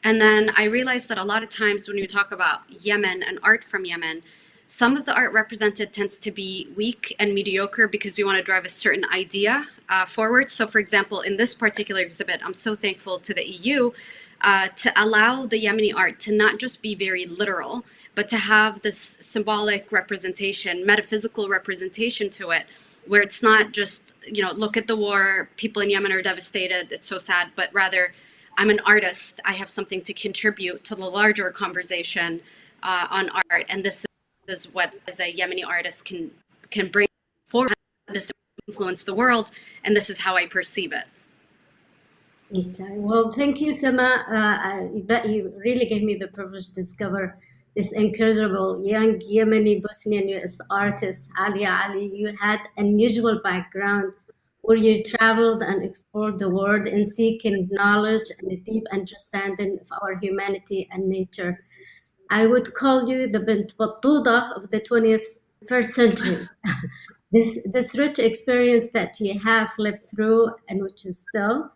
And then I realized that a lot of times when you talk about Yemen and art from Yemen, some of the art represented tends to be weak and mediocre because you want to drive a certain idea forward. So for example, in this particular exhibit, I'm so thankful to the EU to allow the Yemeni art to not just be very literal, but to have this symbolic representation, metaphysical representation to it, where it's not just, look at the war, people in Yemen are devastated, it's so sad, but rather, I'm an artist, I have something to contribute to the larger conversation on art, and this is what, as a Yemeni artist, can bring forward, this influence the world, and this is how I perceive it. Okay, well, thank you, Sama. That you really gave me the privilege to discover this incredible young Yemeni-Bosnian-US artist, Alia Ali. You had an unusual background where you traveled and explored the world in seeking knowledge and a deep understanding of our humanity and nature. I would call you the Bint Battuta of the 21st century. This rich experience that you have lived through and which is still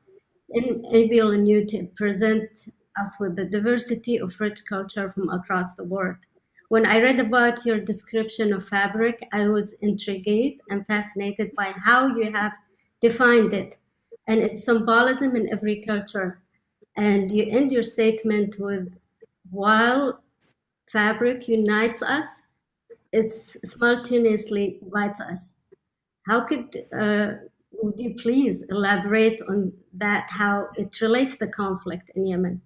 enabling you to present us with the diversity of rich culture from across the world. When I read about your description of fabric, I was intrigued and fascinated by how you have defined it and its symbolism in every culture. And you end your statement with, while fabric unites us, it simultaneously divides us. How would you please elaborate on that, how it relates to the conflict in Yemen?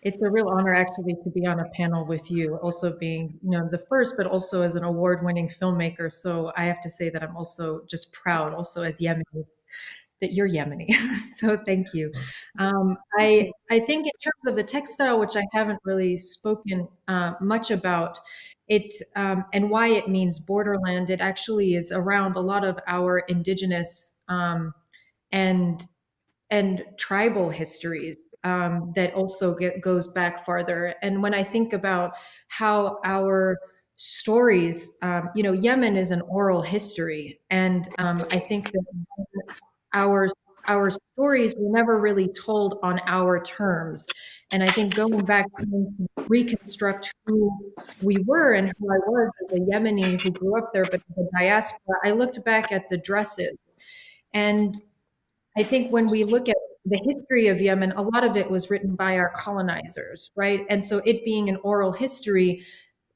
It's a real honor actually to be on a panel with you, also being, the first, but also as an award-winning filmmaker. So I have to say that I'm also just proud, also as Yemenis, that you're Yemeni. So thank you. I think in terms of the textile, which I haven't really spoken much about, it and why it means borderland, it actually is around a lot of our indigenous and and tribal histories that also goes back farther. And when I think about how our stories, Yemen is an oral history, and I think that our our stories were never really told on our terms. And I think going back to reconstruct who we were and who I was as a Yemeni who grew up there, but the diaspora, I looked back at the dresses. And I think when we look at the history of Yemen, a lot of it was written by our colonizers, right? And so it being an oral history,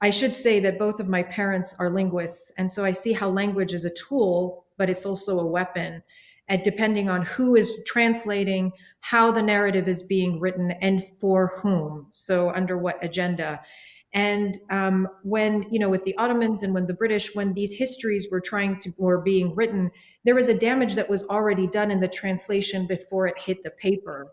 I should say that both of my parents are linguists. And so I see how language is a tool, but it's also a weapon. And depending on who is translating, how the narrative is being written, and for whom. So under what agenda. And when, with the Ottomans and when the British, when these histories were being written, there was a damage that was already done in the translation before it hit the paper.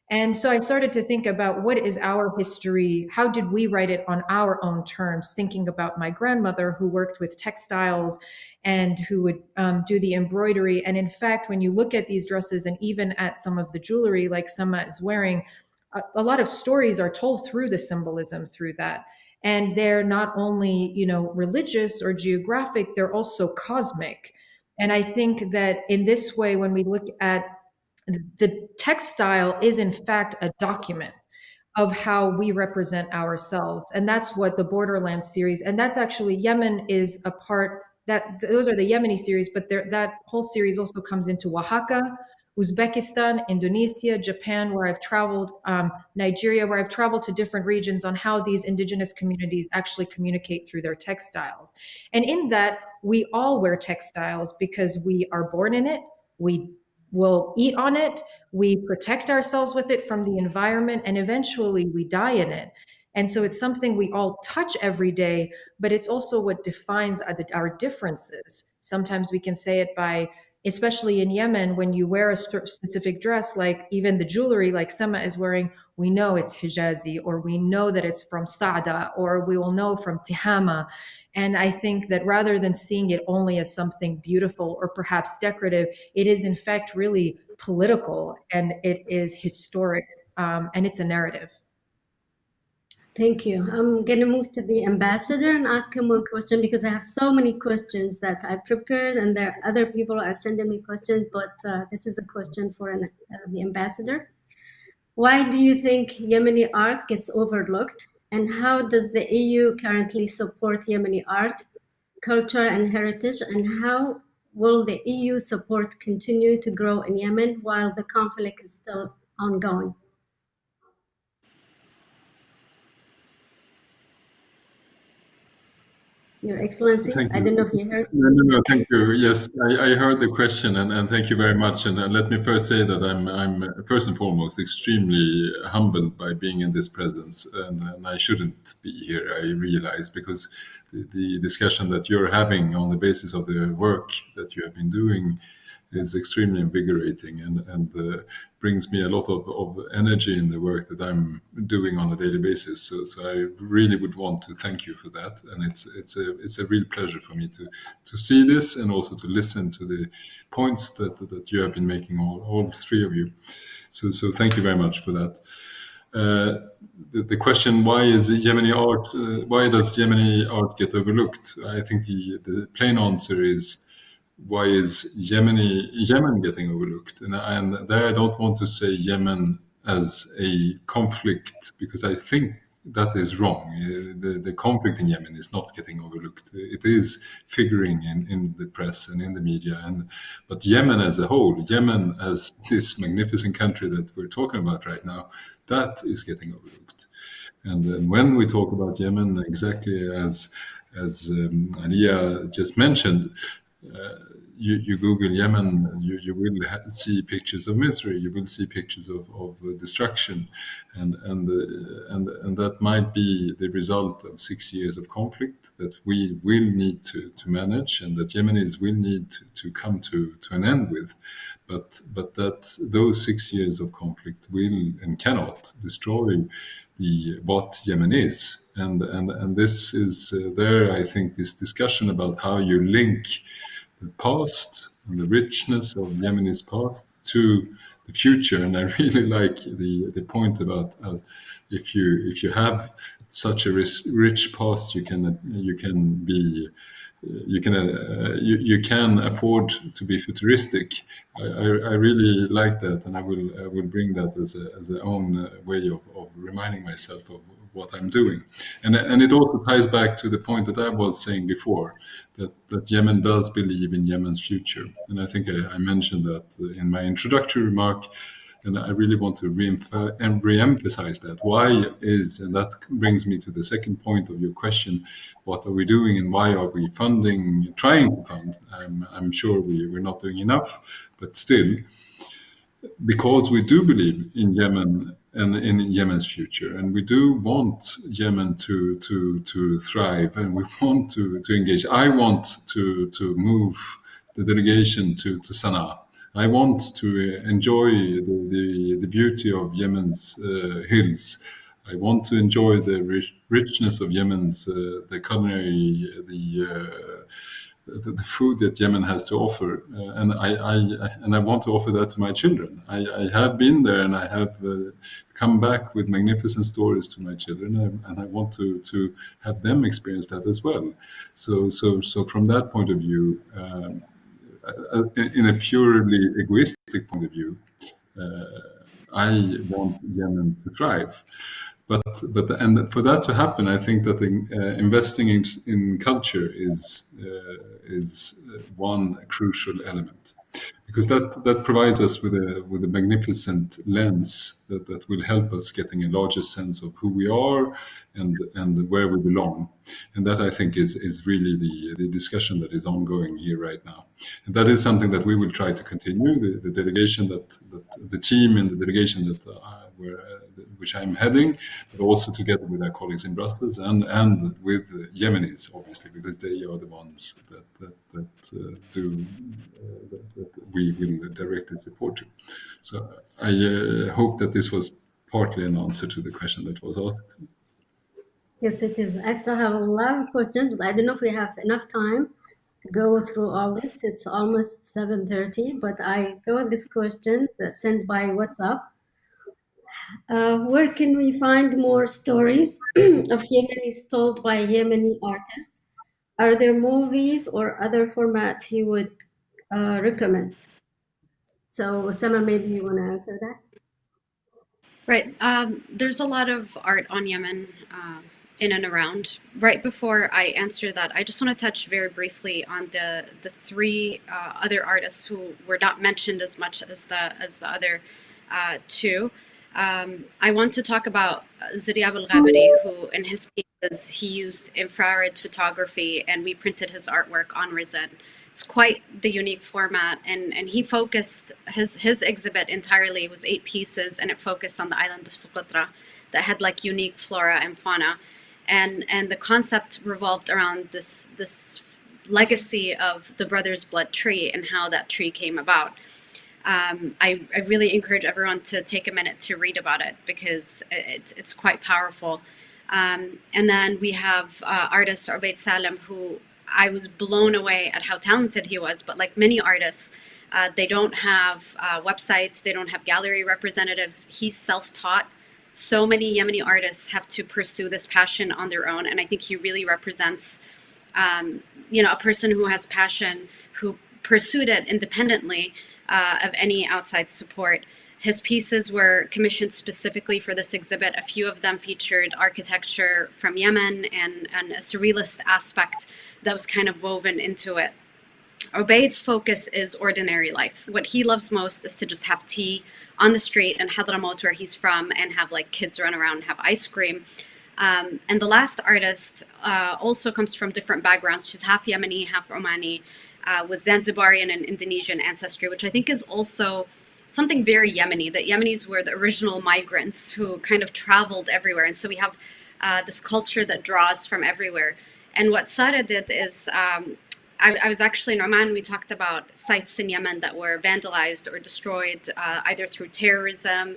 And so I started to think about what is our history? How did we write it on our own terms? Thinking about my grandmother who worked with textiles and who would do the embroidery. And in fact, when you look at these dresses and even at some of the jewelry like Sama is wearing, a lot of stories are told through the symbolism through that. And they're not only, religious or geographic, they're also cosmic. And I think that in this way, when we look at the textile is in fact a document of how we represent ourselves. And that's what the Borderland series, and that's actually Yemen is a part that those are the Yemeni series, but that whole series also comes into Oaxaca, Uzbekistan, Indonesia, Japan, where I've traveled, Nigeria, where I've traveled to different regions on how these indigenous communities actually communicate through their textiles. And in that, we all wear textiles because we are born in it, we will eat on it, we protect ourselves with it from the environment, and eventually we die in it. And so it's something we all touch every day, but it's also what defines our differences. Sometimes we can say it by, especially in Yemen, when you wear a specific dress, like even the jewelry like Sama is wearing, we know it's Hijazi, or we know that it's from Saada, or we will know from Tihama. And I think that rather than seeing it only as something beautiful or perhaps decorative, it is in fact really political, and it is historic, and it's a narrative. Thank you. I'm going to move to the ambassador and ask him one question because I have so many questions that I prepared, and there are other people are sending me questions, but this is a question for the ambassador. Why do you think Yemeni art gets overlooked, and how does the EU currently support Yemeni art, culture, and heritage, and how will the EU support continue to grow in Yemen while the conflict is still ongoing? Your Excellency, I don't know if you heard. No, thank you. Yes, I heard the question, and thank you very much. And let me first say that I'm first and foremost extremely humbled by being in this presence, and I shouldn't be here, I realize, because the discussion that you're having on the basis of the work that you have been doing is extremely invigorating and brings me a lot of energy in the work that I'm doing on a daily basis. So I really would want to thank you for that. And it's a real pleasure for me to see this and also to listen to the points that you have been making, all three of you. So thank you very much for that. The question, why does Yemeni art get overlooked? I think the plain answer is, why is Yemen getting overlooked? And there I don't want to say Yemen as a conflict, because I think that is wrong. The conflict in Yemen is not getting overlooked. It is figuring in the press and in the media. But Yemen as a whole, Yemen as this magnificent country that we're talking about right now, that is getting overlooked. And when we talk about Yemen, exactly as Alia just mentioned, you Google Yemen, you will see pictures of misery. You will see pictures of destruction, and that might be the result of 6 years of conflict that we will need to manage, and that Yemenis will need to come to an end with. But that those 6 years of conflict will and cannot destroy what Yemen is, and this is there. I think this discussion about how you link past and the richness of Yemeni's past to the future. And I really like the point about if you have such a rich past, you can be you can afford to be futuristic. I really like that, and I will bring that as a own way of reminding myself of what I'm doing, and it also ties back to the point that I was saying before, that Yemen does believe in Yemen's future, and I think I mentioned that in my introductory remark. And I really want to re-emphasize that. Why is, and that brings me to the second point of your question, what are we doing and why are we trying to fund? I'm sure we're not doing enough, but still, because we do believe in Yemen and in Yemen's future, and we do want Yemen to thrive, and we want to engage. I want to move the delegation to Sana'a. I want to enjoy the beauty of Yemen's hills. I want to enjoy the richness of Yemen's the culinary, the food that Yemen has to offer, and I want to offer that to my children. I have been there, and I have come back with magnificent stories to my children, and I want to have them experience that as well. So from that point of view. In a purely egoistic point of view, I want Yemen to thrive, but and for that to happen, I think that investing in culture is one crucial element, because that provides us with a magnificent lens that will help us getting a larger sense of who we are and where we belong. And that, I think, is really the discussion that is ongoing here right now. And that is something that we will try to continue. The delegation that the team in the delegation that which I'm heading, but also together with our colleagues in Brussels and with Yemenis, obviously, because they are the ones that we will directly support to. So I hope that this was partly an answer to the question that was asked. Yes, it is. I still have a lot of questions. I don't know if we have enough time to go through all this. It's almost 7:30, but I go with this question that's sent by WhatsApp. Where can we find more stories of Yemenis told by Yemeni artists? Are there movies or other formats you would recommend? So, Osama, maybe you want to answer that? Right. There's a lot of art on Yemen in and around. Right before I answer that, I just want to touch very briefly on the three other artists who were not mentioned as much as the other two. I want to talk about Ziryab al-Ghabari, who in his pieces, he used infrared photography and we printed his artwork on resin. It's quite the unique format, and he focused his exhibit entirely. It was 8 pieces, and it focused on the island of Socotra that had like unique flora and fauna, and the concept revolved around this legacy of the Brothers' Blood tree and how that tree came about. I really encourage everyone to take a minute to read about it because it's quite powerful. And then we have artist Ubayd Salem, who I was blown away at how talented he was, but like many artists, they don't have websites, they don't have gallery representatives. He's self-taught. So many Yemeni artists have to pursue this passion on their own, and I think he really represents, a person who has passion, who pursued it independently of any outside support. His pieces were commissioned specifically for this exhibit. A few of them featured architecture from Yemen and a surrealist aspect that was kind of woven into it. Ubayd's focus is ordinary life. What he loves most is to just have tea on the street in Hadramaut, where he's from, and have like kids run around and have ice cream. And the last artist also comes from different backgrounds. She's half Yemeni, half Omani, with Zanzibarian and Indonesian ancestry, which I think is also something very Yemeni, that Yemenis were the original migrants who kind of traveled everywhere. And so we have this culture that draws from everywhere. And what Sara did is, I was actually in Oman, we talked about sites in Yemen that were vandalized or destroyed either through terrorism,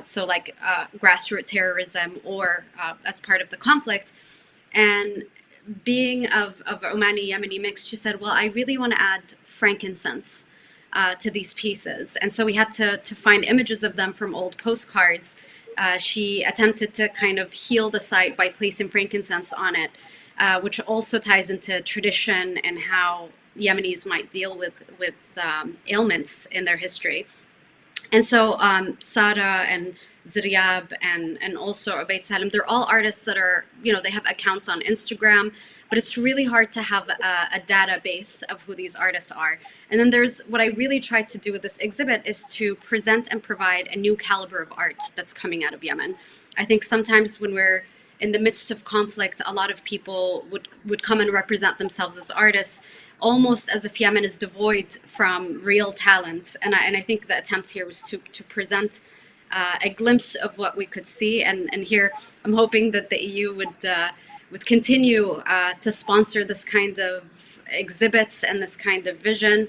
so like grassroots terrorism, or as part of the conflict. And being of Omani Yemeni mix, she said, well, I really want to add frankincense to these pieces. And so we had to find images of them from old postcards. She attempted to kind of heal the site by placing frankincense on it, which also ties into tradition and how Yemenis might deal with ailments in their history. And so Sara and Ziryab and also Ubayd Salim, they're all artists that are, they have accounts on Instagram, but it's really hard to have a database of who these artists are. And then there's what I really tried to do with this exhibit is to present and provide a new caliber of art that's coming out of Yemen. I think sometimes when we're in the midst of conflict, a lot of people would come and represent themselves as artists, almost as if Yemen is devoid from real talent. And I think the attempt here was to present a glimpse of what we could see. And here, I'm hoping that the EU would continue to sponsor this kind of exhibits and this kind of vision.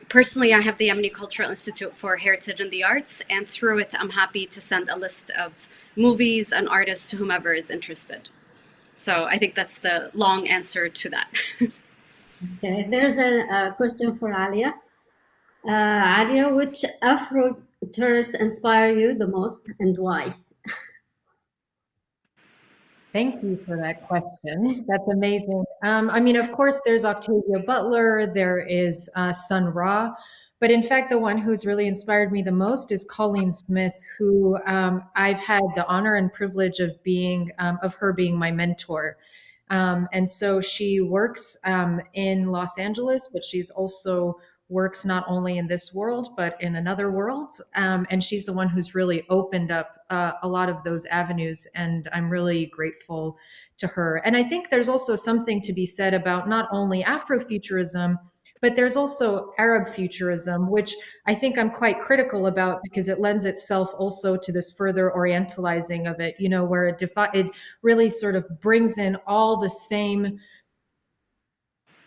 Personally, I have the Yemeni Cultural Institute for Heritage and the Arts, and through it, I'm happy to send a list of movies and artists to whomever is interested. So I think that's the long answer to that. Okay, there's a question for Alia. Alia, which Afro tourists inspire you the most and why? Thank you for that question. That's amazing. I mean, of course, there's Octavia Butler, there is Sun Ra, but in fact, the one who's really inspired me the most is Colleen Smith, who I've had the honor and privilege of her being my mentor. And so she works in Los Angeles, but she's also works not only in this world, but in another world. And she's the one who's really opened up a lot of those avenues. And I'm really grateful to her. And I think there's also something to be said about not only Afrofuturism, but there's also Arab futurism, which I think I'm quite critical about because it lends itself also to this further orientalizing of it, where it really sort of brings in all the same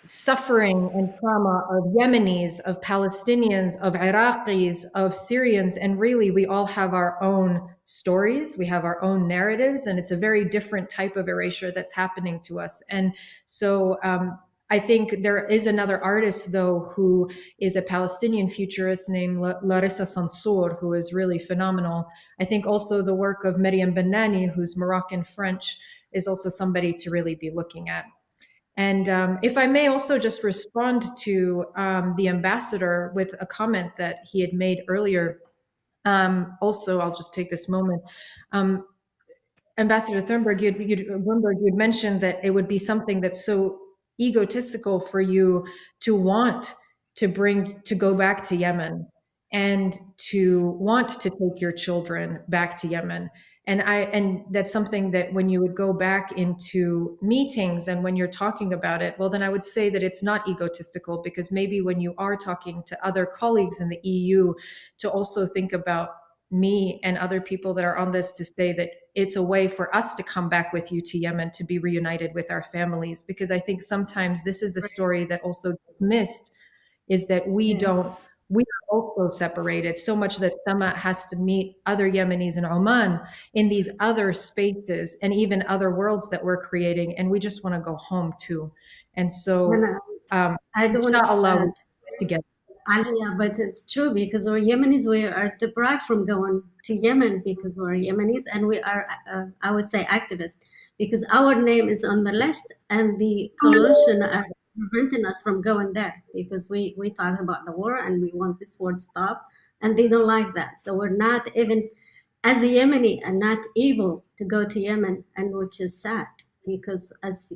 suffering and trauma of Yemenis, of Palestinians, of Iraqis, of Syrians. And really, we all have our own stories, we have our own narratives, and it's a very different type of erasure that's happening to us. And so I think there is another artist, though, who is a Palestinian futurist named Larissa Sansour, who is really phenomenal. I think also the work of Miriam Benani, who's Moroccan French, is also somebody to really be looking at. And if I may also just respond to the ambassador with a comment that he had made earlier. Also, I'll just take this moment. Ambassador Thunberg, you'd mentioned that it would be something that's so egotistical for you to want to go back to Yemen and to want to take your children back to Yemen. And that's something that when you would go back into meetings and when you're talking about it, well, then I would say that it's not egotistical, because maybe when you are talking to other colleagues in the EU, to also think about me and other people that are on this, to say that it's a way for us to come back with you to Yemen to be reunited with our families. Because I think sometimes this is the story that also gets missed, is that we are also separated so much that Sama has to meet other Yemenis in Oman in these other spaces and even other worlds that we're creating. And we just want to go home too. And so I don't want to get Alia, but it's true, because we're Yemenis, we are deprived from going to Yemen because we're Yemenis, and we are, I would say, activists, because our name is on the list, and the coalition are preventing us from going there, because we talk about the war and we want this war to stop, and they don't like that. So we're not even, as a Yemeni, and not able to go to Yemen, and which is sad, because as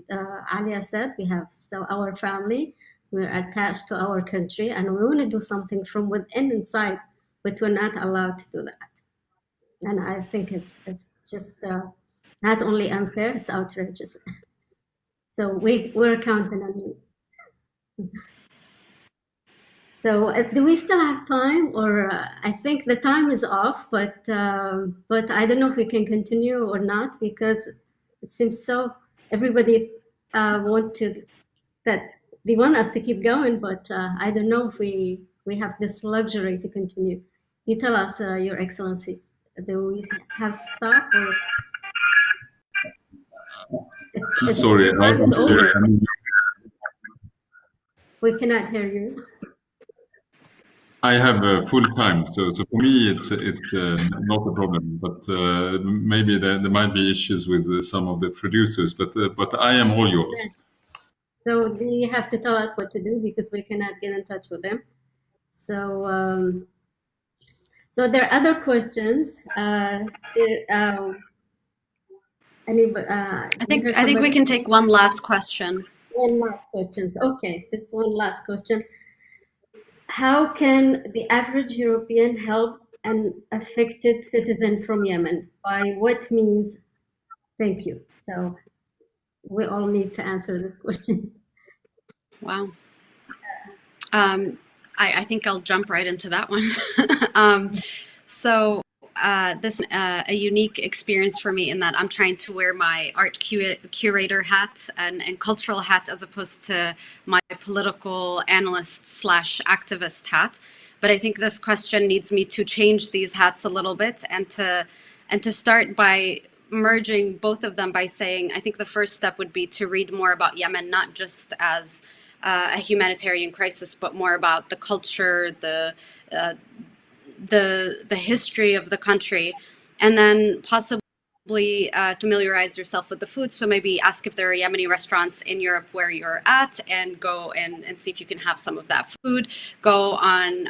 Alia said, we have still our family. We're attached to our country, and we want to do something from within inside, but we're not allowed to do that. And I think it's just not only unfair, it's outrageous. So we're counting on you. So do we still have time, or I think the time is off, but I don't know if we can continue or not, because it seems so everybody they want us to keep going, but I don't know if we have this luxury to continue. You tell us, Your Excellency, do we have to stop? Or Sorry, your time I'm is over. sorry. We cannot hear you. I have full time, so for me it's not a problem. But maybe there might be issues with some of the producers. But I am all yours. So they have to tell us what to do because we cannot get in touch with them. So so there are other questions. I think we can take one last question. One last question. Okay, this one last question. How can the average European help an affected citizen from Yemen? By what means? Thank you. So we all need to answer this question. Wow. I think I'll jump right into that one. So this is a unique experience for me in that I'm trying to wear my art curator hat and cultural hat as opposed to my political analyst / activist hat. But I think this question needs me to change these hats a little bit and to start by merging both of them by saying I think the first step would be to read more about Yemen, not just as a humanitarian crisis, but more about the culture, the history of the country, and then possibly familiarize yourself with the food. So maybe ask if there are Yemeni restaurants in Europe where you're at, and go and see if you can have some of that food. Go on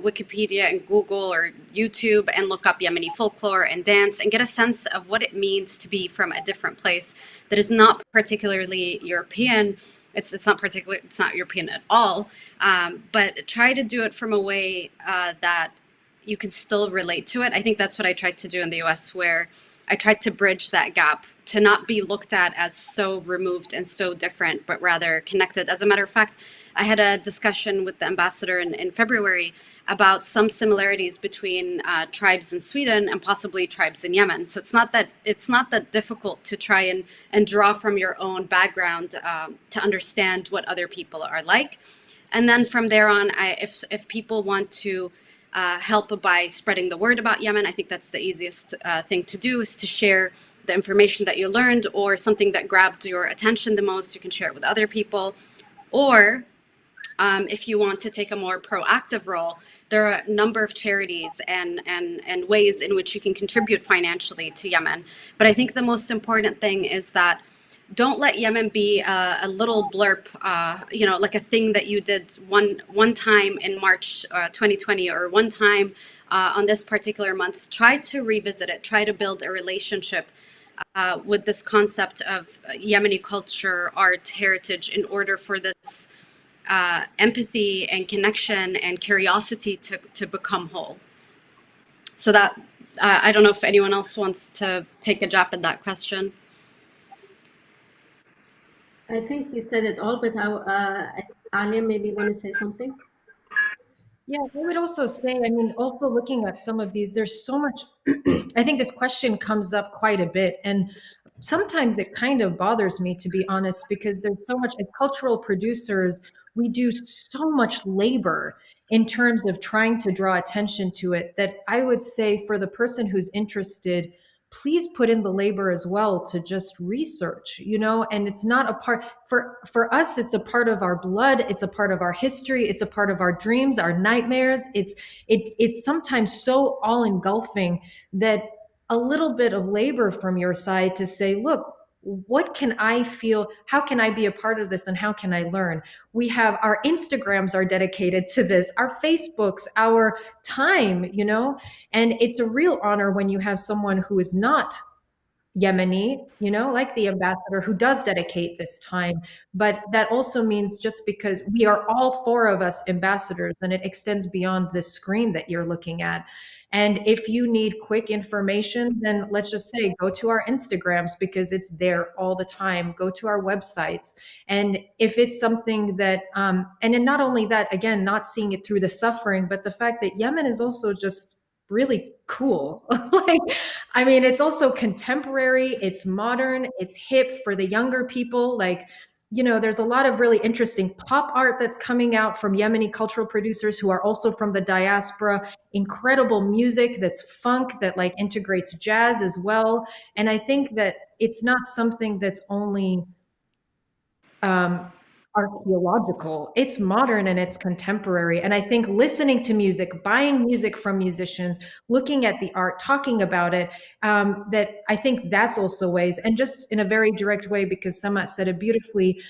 Wikipedia and Google or YouTube and look up Yemeni folklore and dance and get a sense of what it means to be from a different place that is not particularly European. It's not European at all, but try to do it from a way that you can still relate to it. I think that's what I tried to do in the US, where I tried to bridge that gap to not be looked at as so removed and so different, but rather connected. As a matter of fact, I had a discussion with the ambassador in February about some similarities between tribes in Sweden and possibly tribes in Yemen. So it's not that difficult to try and draw from your own background to understand what other people are like. And then from there on, if people want to help by spreading the word about Yemen, I think that's the easiest thing to do, is to share the information that you learned or something that grabbed your attention the most. You can share it with other people. Or if you want to take a more proactive role, there are a number of charities and ways in which you can contribute financially to Yemen. But I think the most important thing is that don't let Yemen be a little blurb, like a thing that you did one time in March 2020 or one time on this particular month. Try to revisit it. Try to build a relationship with this concept of Yemeni culture, art, heritage, in order for this empathy and connection and curiosity to become whole. So that I don't know if anyone else wants to take a jab at that question. I think you said it all, but Alia maybe want to say something. Yeah, I would also say, I mean, also looking at some of these, there's so much, I think this question comes up quite a bit. And sometimes it kind of bothers me, to be honest, because there's so much, as cultural producers, we do so much labor in terms of trying to draw attention to it that I would say for the person who's interested, please put in the labor as well to just research, and it's not a part for us, it's a part of our blood, it's a part of our history, it's a part of our dreams, our nightmares. It's sometimes so all engulfing that a little bit of labor from your side to say, look, what can I feel? How can I be a part of this? And how can I learn? We have our Instagrams are dedicated to this, our Facebooks, our time, and it's a real honor when you have someone who is not Yemeni, like the ambassador, who does dedicate this time. But that also means just because we are all four of us ambassadors, and it extends beyond the screen that you're looking at. And if you need quick information, then let's just say go to our Instagrams because it's there all the time. Go to our websites. And if it's something that, and then not only that, again, not seeing it through the suffering, but the fact that Yemen is also just really cool. I mean, it's also contemporary, it's modern, it's hip for the younger people. there's a lot of really interesting pop art that's coming out from Yemeni cultural producers who are also from the diaspora, incredible music that's funk that like integrates jazz as well. And I think that it's not something that's only archaeological. It's modern and it's contemporary. And I think listening to music, buying music from musicians, looking at the art, talking about it, that I think that's also ways. And just in a very direct way, because Samat said it beautifully,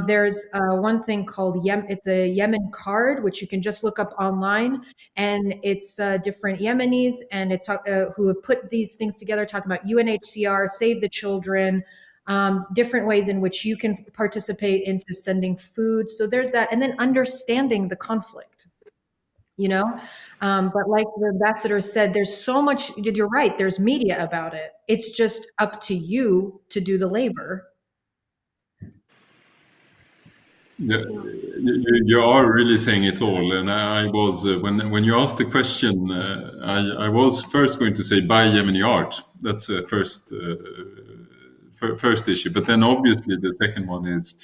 there's one thing called it's a Yemen card, which you can just look up online. And it's different Yemenis and it's who have put these things together, talking about UNHCR, Save the Children, different ways in which you can participate into sending food. So there's that. And then understanding the conflict, but like the ambassador said, there's so much, you're right, there's media about it. It's just up to you to do the labor. Yeah, you are really saying it all. And I was, when you asked the question, I was first going to say buy Yemeni art. That's the first issue. But then obviously the second one is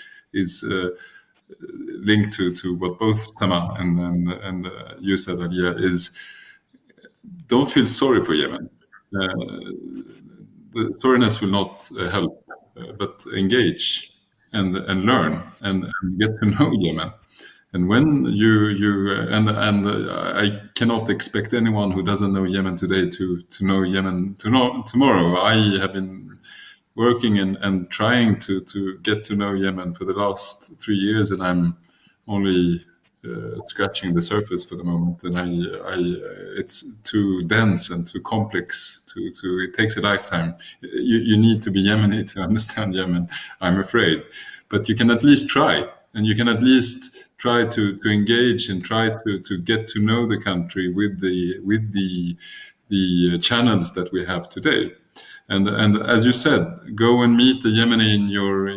linked to what both Sama and you said, Alia, is don't feel sorry for Yemen. The sorriness will not help, but engage and learn and get to know Yemen. And when I cannot expect anyone who doesn't know Yemen today to know Yemen tomorrow. I have been working and trying to get to know Yemen for the last 3 years, and I'm only scratching the surface for the moment. And it's too dense and too complex. It takes a lifetime. You need to be Yemeni to understand Yemen, I'm afraid. But you can at least try, and you can at least try to engage and try to get to know the country with the channels that we have today. And as you said, go and meet a Yemeni in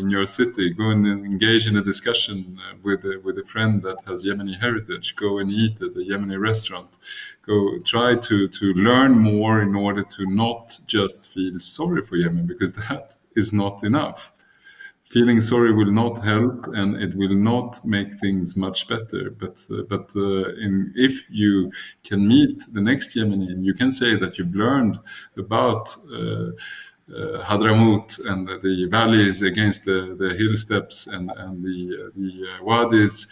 your city. Go and engage in a discussion with a friend that has Yemeni heritage. Go and eat at a Yemeni restaurant. Go try to learn more in order to not just feel sorry for Yemen, because that is not enough. Feeling sorry will not help, and it will not make things much better. But if you can meet the next Yemeni and you can say that you've learned about Hadramaut and the valleys against the hill steps and the wadis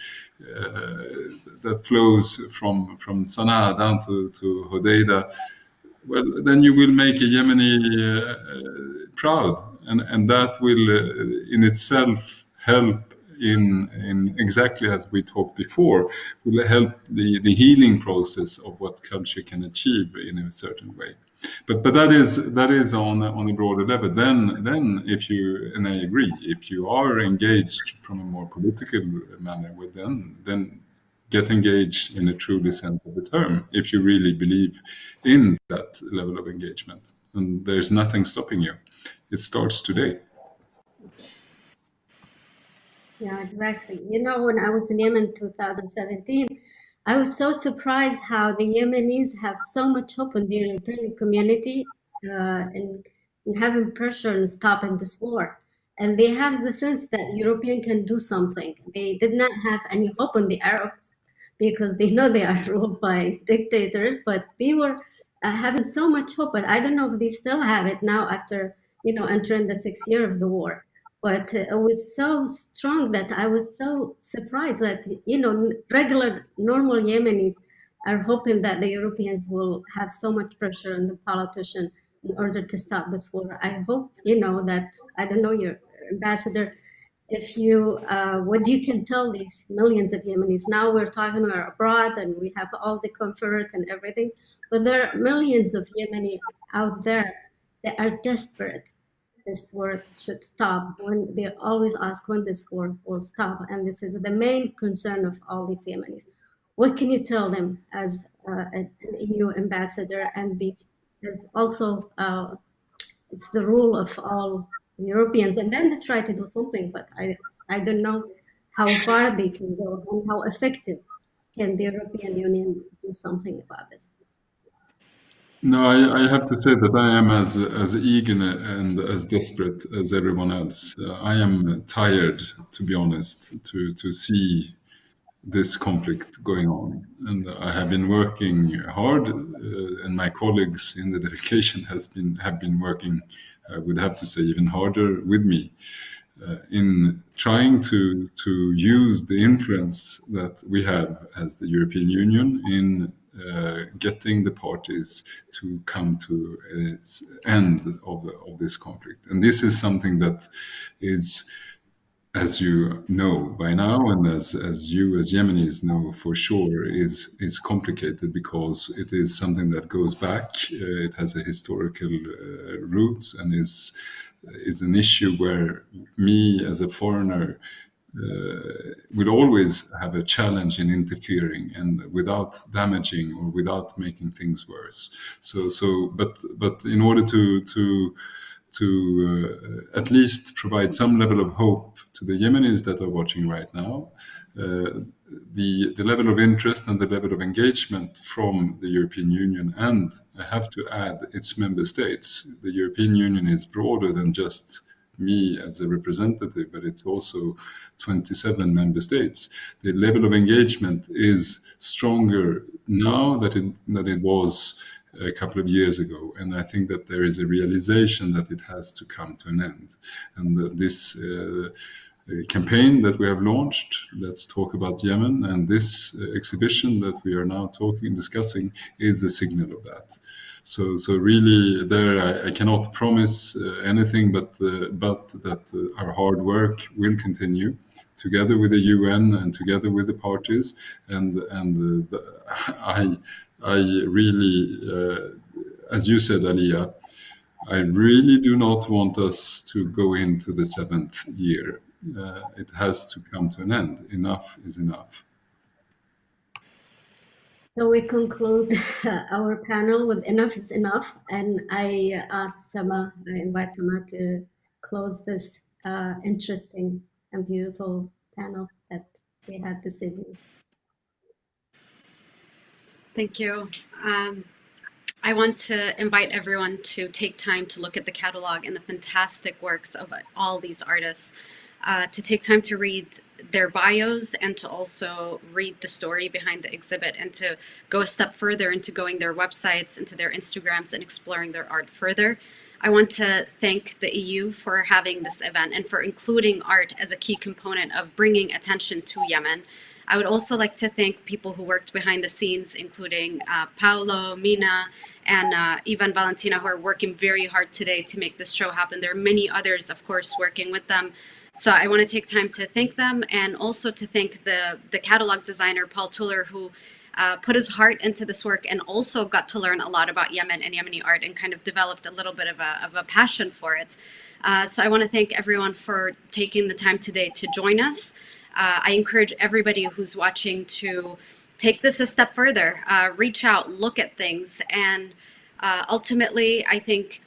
that flows from Sana'a down to Hodeida, well, then you will make a Yemeni proud, and that will in itself help in exactly as we talked before, will help the healing process of what culture can achieve in a certain way. But that is on a broader level. Then if you, and I agree, if you are engaged from a more political manner, well then get engaged in a truly sense of the term, if you really believe in that level of engagement. And there's nothing stopping you. It starts today. Yeah, exactly. When I was in Yemen in 2017, I was so surprised how the Yemenis have so much hope in the European community and having pressure in stopping this war. And they have the sense that European can do something. They did not have any hope in the Arabs because they know they are ruled by dictators, but they were having so much hope. But I don't know if they still have it now after, entering the 6th year of the war. But it was so strong that I was so surprised that, regular, normal Yemenis are hoping that the Europeans will have so much pressure on the politician in order to stop this war. I hope, that, I don't know, your ambassador, if you, what you can tell these millions of Yemenis. Now we're talking about abroad and we have all the comfort and everything, but there are millions of Yemeni out there that are desperate. This war should stop. When they always ask when this war will stop, and this is the main concern of all these Yemenis. What can you tell them as an EU ambassador, and as also it's the rule of all Europeans, and then to try to do something. But I don't know how far they can go and how effective can the European Union do something about this. No, I have to say that I am as eager and as desperate as everyone else. I am tired, to be honest, to see this conflict going on, and I have been working hard, and my colleagues in the delegation have been working. I would have to say even harder with me in trying to use the influence that we have as the European Union in getting the parties to come to its end of this conflict. And this is something that is, as you know by now, and as you as Yemenis know for sure, is complicated because it is something that goes back. It has a historical roots and is an issue where me as a foreigner will always have a challenge in interfering and without damaging or without making things worse. But in order to at least provide some level of hope to the Yemenis that are watching right now, the level of interest and the level of engagement from the European Union, and I have to add its member states. The European Union is broader than just me as a representative, but it's also 27 member states. The level of engagement is stronger now than it was a couple of years ago, and I think that there is a realization that it has to come to an end, and that this campaign that we have launched, Let's Talk About Yemen, and this exhibition that we are now discussing is a signal of that. So really, there I cannot promise anything, but that our hard work will continue together with the UN and together with the parties, and I really, as you said, Alia, I really do not want us to go into the 7th year. It has to come to an end. Enough is enough. So we conclude our panel with enough is enough, and I invite Sama to close this interesting and beautiful panel that we had this evening. Thank you. I want to invite everyone to take time to look at the catalog and the fantastic works of all these artists, to take time to read their bios and to also read the story behind the exhibit, and to go a step further into going their websites, into their Instagrams, and exploring their art further. I want to thank the EU for having this event and for including art as a key component of bringing attention to Yemen. I would also like to thank people who worked behind the scenes, including Paolo, Mina, and Ivan Valentina, who are working very hard today to make this show happen. There are many others, of course, working with them. So I want to take time to thank them, and also to thank the catalog designer, Paul Tuller, who put his heart into this work and also got to learn a lot about Yemen and Yemeni art and kind of developed a little bit of a passion for it. So I want to thank everyone for taking the time today to join us. I encourage everybody who's watching to take this a step further, reach out, look at things, and ultimately, I think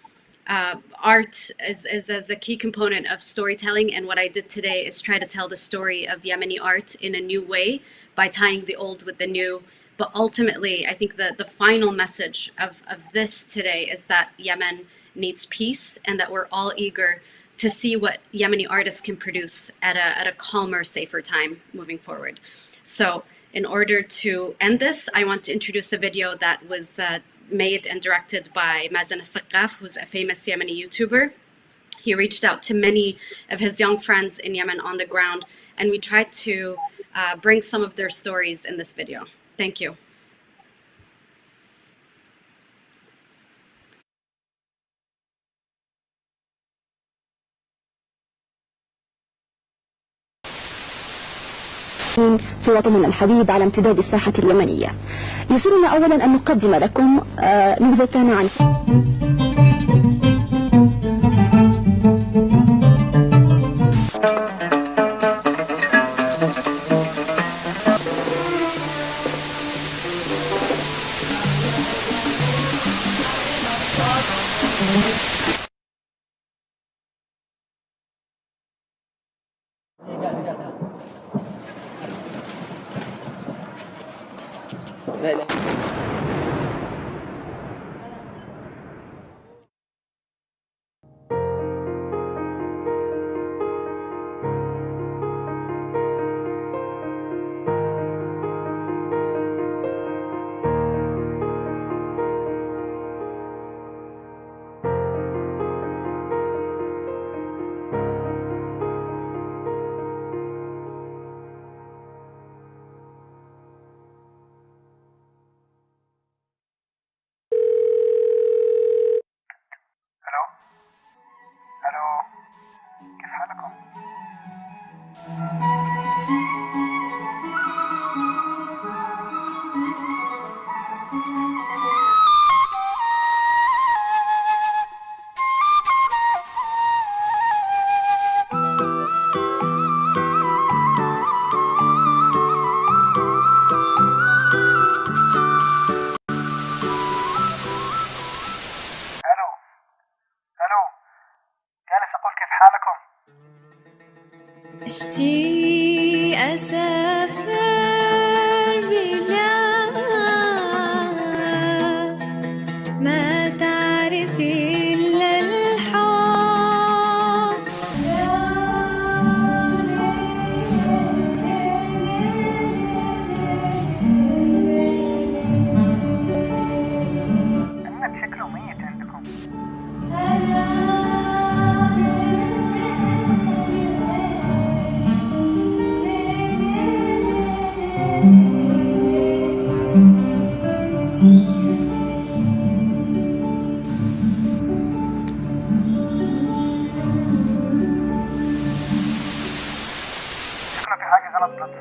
art is a key component of storytelling, and what I did today is try to tell the story of Yemeni art in a new way by tying the old with the new. But ultimately, I think that the final message of this today is that Yemen needs peace, and that we're all eager to see what Yemeni artists can produce at a calmer, safer time moving forward. So in order to end this, I want to introduce a video that was made and directed by Mazen al-Saqqaf, who's a famous Yemeni YouTuber. He reached out to many of his young friends in Yemen on the ground, and we tried to bring some of their stories in this video. Thank you. في وطننا الحبيب على امتداد الساحة اليمنية. يسرنا أولا أن نقدم لكم نبذة عن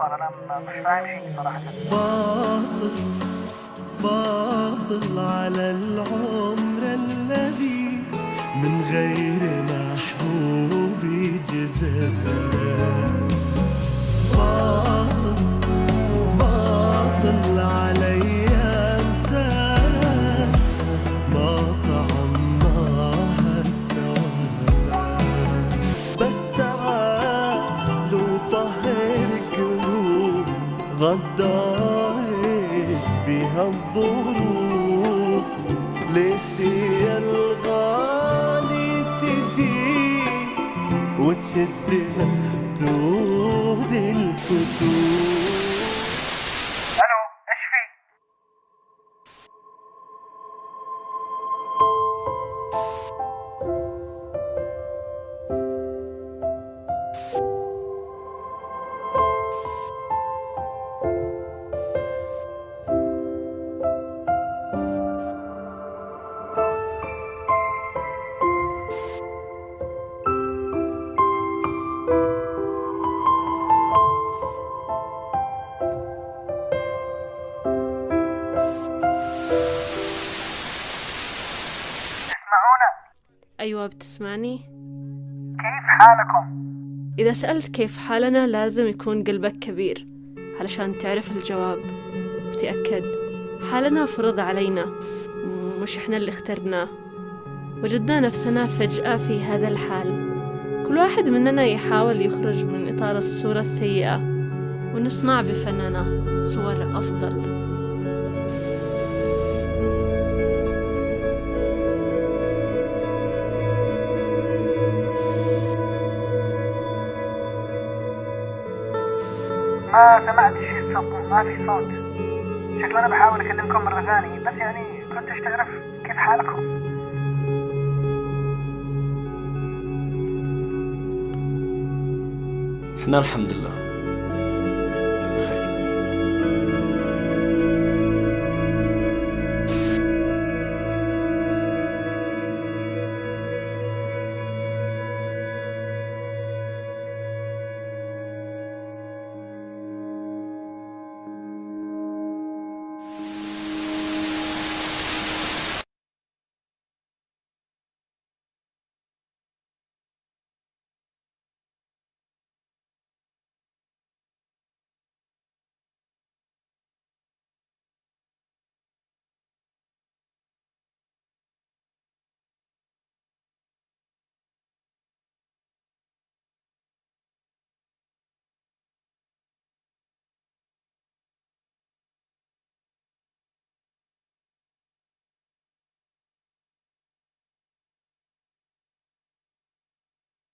صار؟ أنا مش فاهم شيء صراحة. باطل على العمر الذي من غير محبوب جذبنا. باطل على أيام سنت ما طعمناها سوا. بس تعال وطهر قلوب غدارت بها الظروف. ليتي الغالي تجي وتشد حدود الفتور. ألو، إيش في؟ أيوة بتسمعني؟ كيف حالكم؟ إذا سألت كيف حالنا لازم يكون قلبك كبير علشان تعرف الجواب وتأكد. حالنا فرض علينا، مش إحنا اللي اخترناه. وجدنا نفسنا فجأة في هذا الحال. كل واحد مننا يحاول يخرج من إطار الصورة السيئة ونصنع بفننا صور أفضل. ما سمعت شيء صوت، ما في صوت. شكلي أنا بحاول أكلمكم مرة ثانية، بس يعني كنتش تعرف كيف حالكم. احنا الحمد لله.